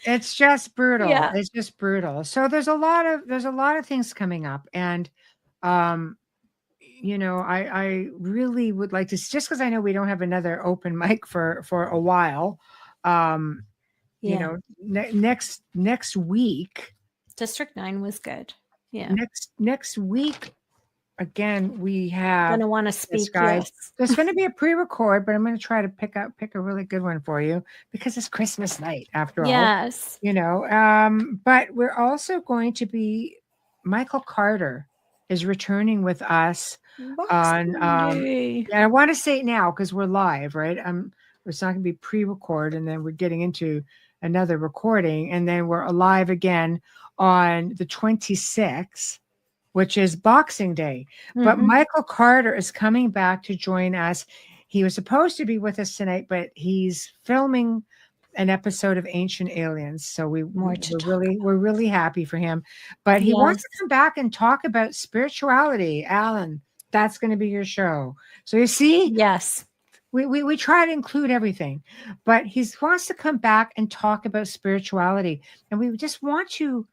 It's just brutal. Yeah. It's just brutal. So there's a lot of things coming up. And I really would like to, just because I know we don't have another open mic for a while. Next week, District 9 was good. Yeah. Next week, again, we have gonna want to speak. Guys, there's going to be a pre-record, but I'm going to try to pick a really good one for you because it's Christmas night after all. Yes. But we're also going to be. Michael Carter is returning with us on. I want to say it now because we're live, right? It's not going to be pre-record, and then we're getting into another recording, and then we're live again on the 26th, which is Boxing Day. But Michael Carter is coming back to join us. He was supposed to be with us tonight, but he's filming an episode of Ancient Aliens. So we're really happy for him. But he wants to come back and talk about spirituality. Alan, that's going to be your show. So you see? Yes. We try to include everything, but he wants to come back and talk about spirituality. And we just want to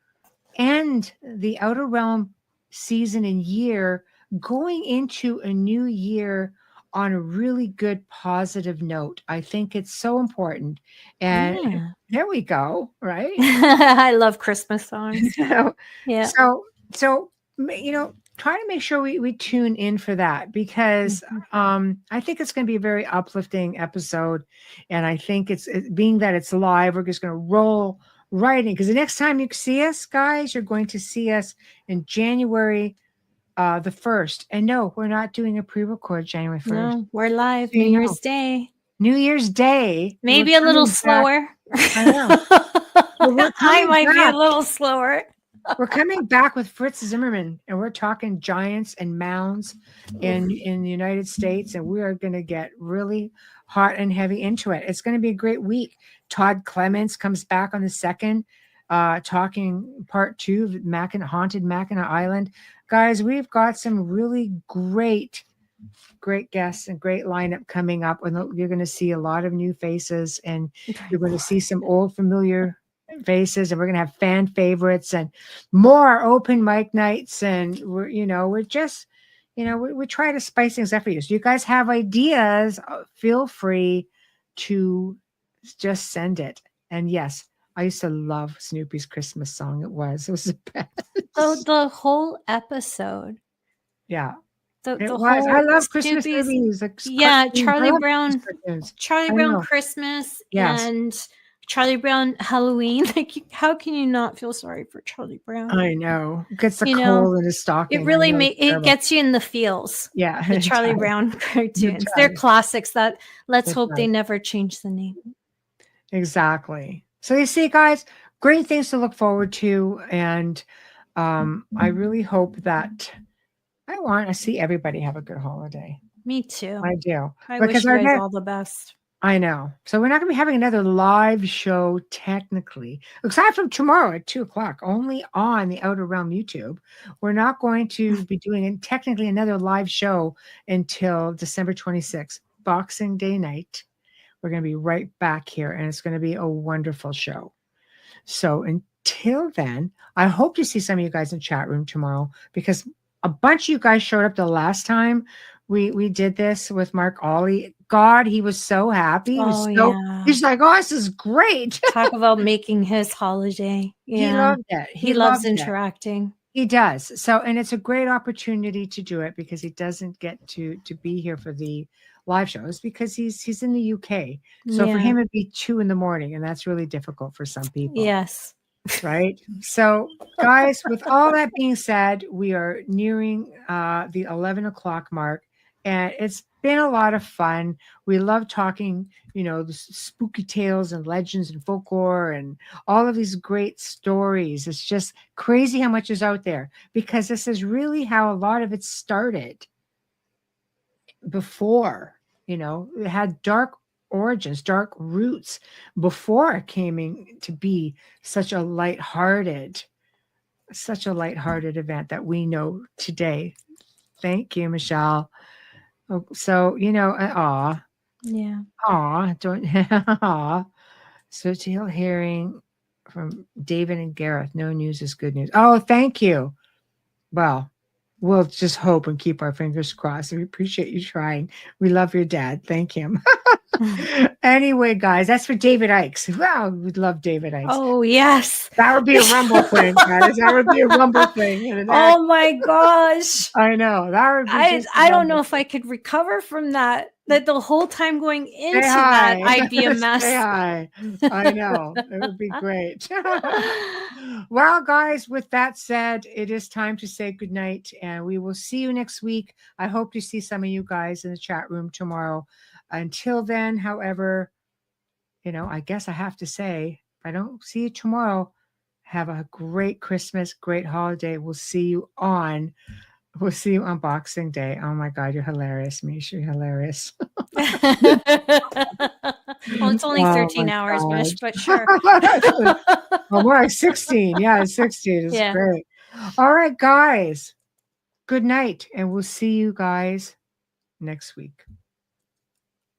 end the Outer Realm season and year going into a new year on a really good positive note. I think it's so important. And there we go, right? I love Christmas songs. Yeah. So try to make sure we tune in for that because I think it's going to be a very uplifting episode. And I think it's being that it's live, we're just going to roll right in because the next time you see us, guys, you're going to see us in January the 1st. And no, we're not doing a pre-record January 1st. No, we're live. So you New know. Year's Day. New Year's Day. Maybe we're a little coming back- slower. I know. But we're I coming might be a back. little slower. We're coming back with Fritz Zimmerman, and we're talking giants and mounds in the United States, and we are going to get really hot and heavy into it. It's going to be a great week. Todd Clements comes back on the 2nd, talking part 2 of Haunted Mackinac Island. Guys, we've got some really great guests and great lineup coming up, and you're going to see a lot of new faces, and you're going to see some old familiar faces, and we're going to have fan favorites and more open mic nights, and we're just we try to spice things up for you. So you guys have ideas, feel free to just send it. And yes, I used to love Snoopy's Christmas song. It was the best. Oh, the whole episode. Yeah. The It was. whole I love Christmas Snoopy's- movies. Like Yeah, cartoons. Charlie I love Brown. Christmas cartoons. Charlie I Brown know. Christmas Yes. and Charlie Brown Halloween. Like, how can you not feel sorry for Charlie Brown? I know. Gets the You know, coal in his stocking. It really I know, it's it terrible. gets you in the feels. Yeah. The it Charlie does. Brown cartoons. It They're does. classics that let's It hope they does. never change the name. Exactly. So you see, guys, great things to look forward to. And I really hope that I want to see everybody have a good holiday. Me too. I do. I because wish you our guys next- all the best. I know. So we're not going to be having another live show technically, aside from tomorrow at 2:00, only on the Outer Realm YouTube. We're not going to be doing technically another live show until December 26th, Boxing Day night. We're going to be right back here, and it's going to be a wonderful show. So until then, I hope to see some of you guys in the chat room tomorrow, because a bunch of you guys showed up the last time we did this with Mark Ollie. God, he was so happy. He's like, oh, this is great. Talk about making his holiday. Yeah. He loved it. He loves loved it. interacting. He does. So, and it's a great opportunity to do it, because he doesn't get to be here for the live shows because he's in the UK. So for him, it'd be 2 a.m, and that's really difficult for some people. Yes. Right. So, guys, with all that being said, we are nearing the 11 o'clock mark, and it's been a lot of fun. We love talking, the spooky tales and legends and folklore and all of these great stories. It's just crazy how much is out there, because this is really how a lot of it started before. It had dark origins, dark roots before it came to be such a lighthearted event that we know today. Thank you, Michelle. Oh, so aw. Yeah. Aw, don't aw. So still hearing from David and Gareth, no news is good news. Oh, thank you. Well, we'll just hope and keep our fingers crossed. We appreciate you trying. We love your dad. Thank him. Anyway, guys, that's for David Ikes. Wow, we'd love David Ikes. Oh, yes. That would be a rumble thing, guys. That would be a rumble thing. Oh my gosh. I know. That would be I don't know if I could recover from that. That the whole time going into that, I'd be a mess. Say hi. I know. It would be great. Well, guys, with that said, it is time to say goodnight, and we will see you next week. I hope to see some of you guys in the chat room tomorrow. Until then, however, I guess I have to say, if I don't see you tomorrow, have a great Christmas, great holiday. We'll see you on Boxing Day. Oh my God, you're hilarious, Mish. You're hilarious. Well, it's only 13 hours, Mish, but sure. Well, more like 16. Yeah, 16 is great. All right, guys. Good night, and we'll see you guys next week.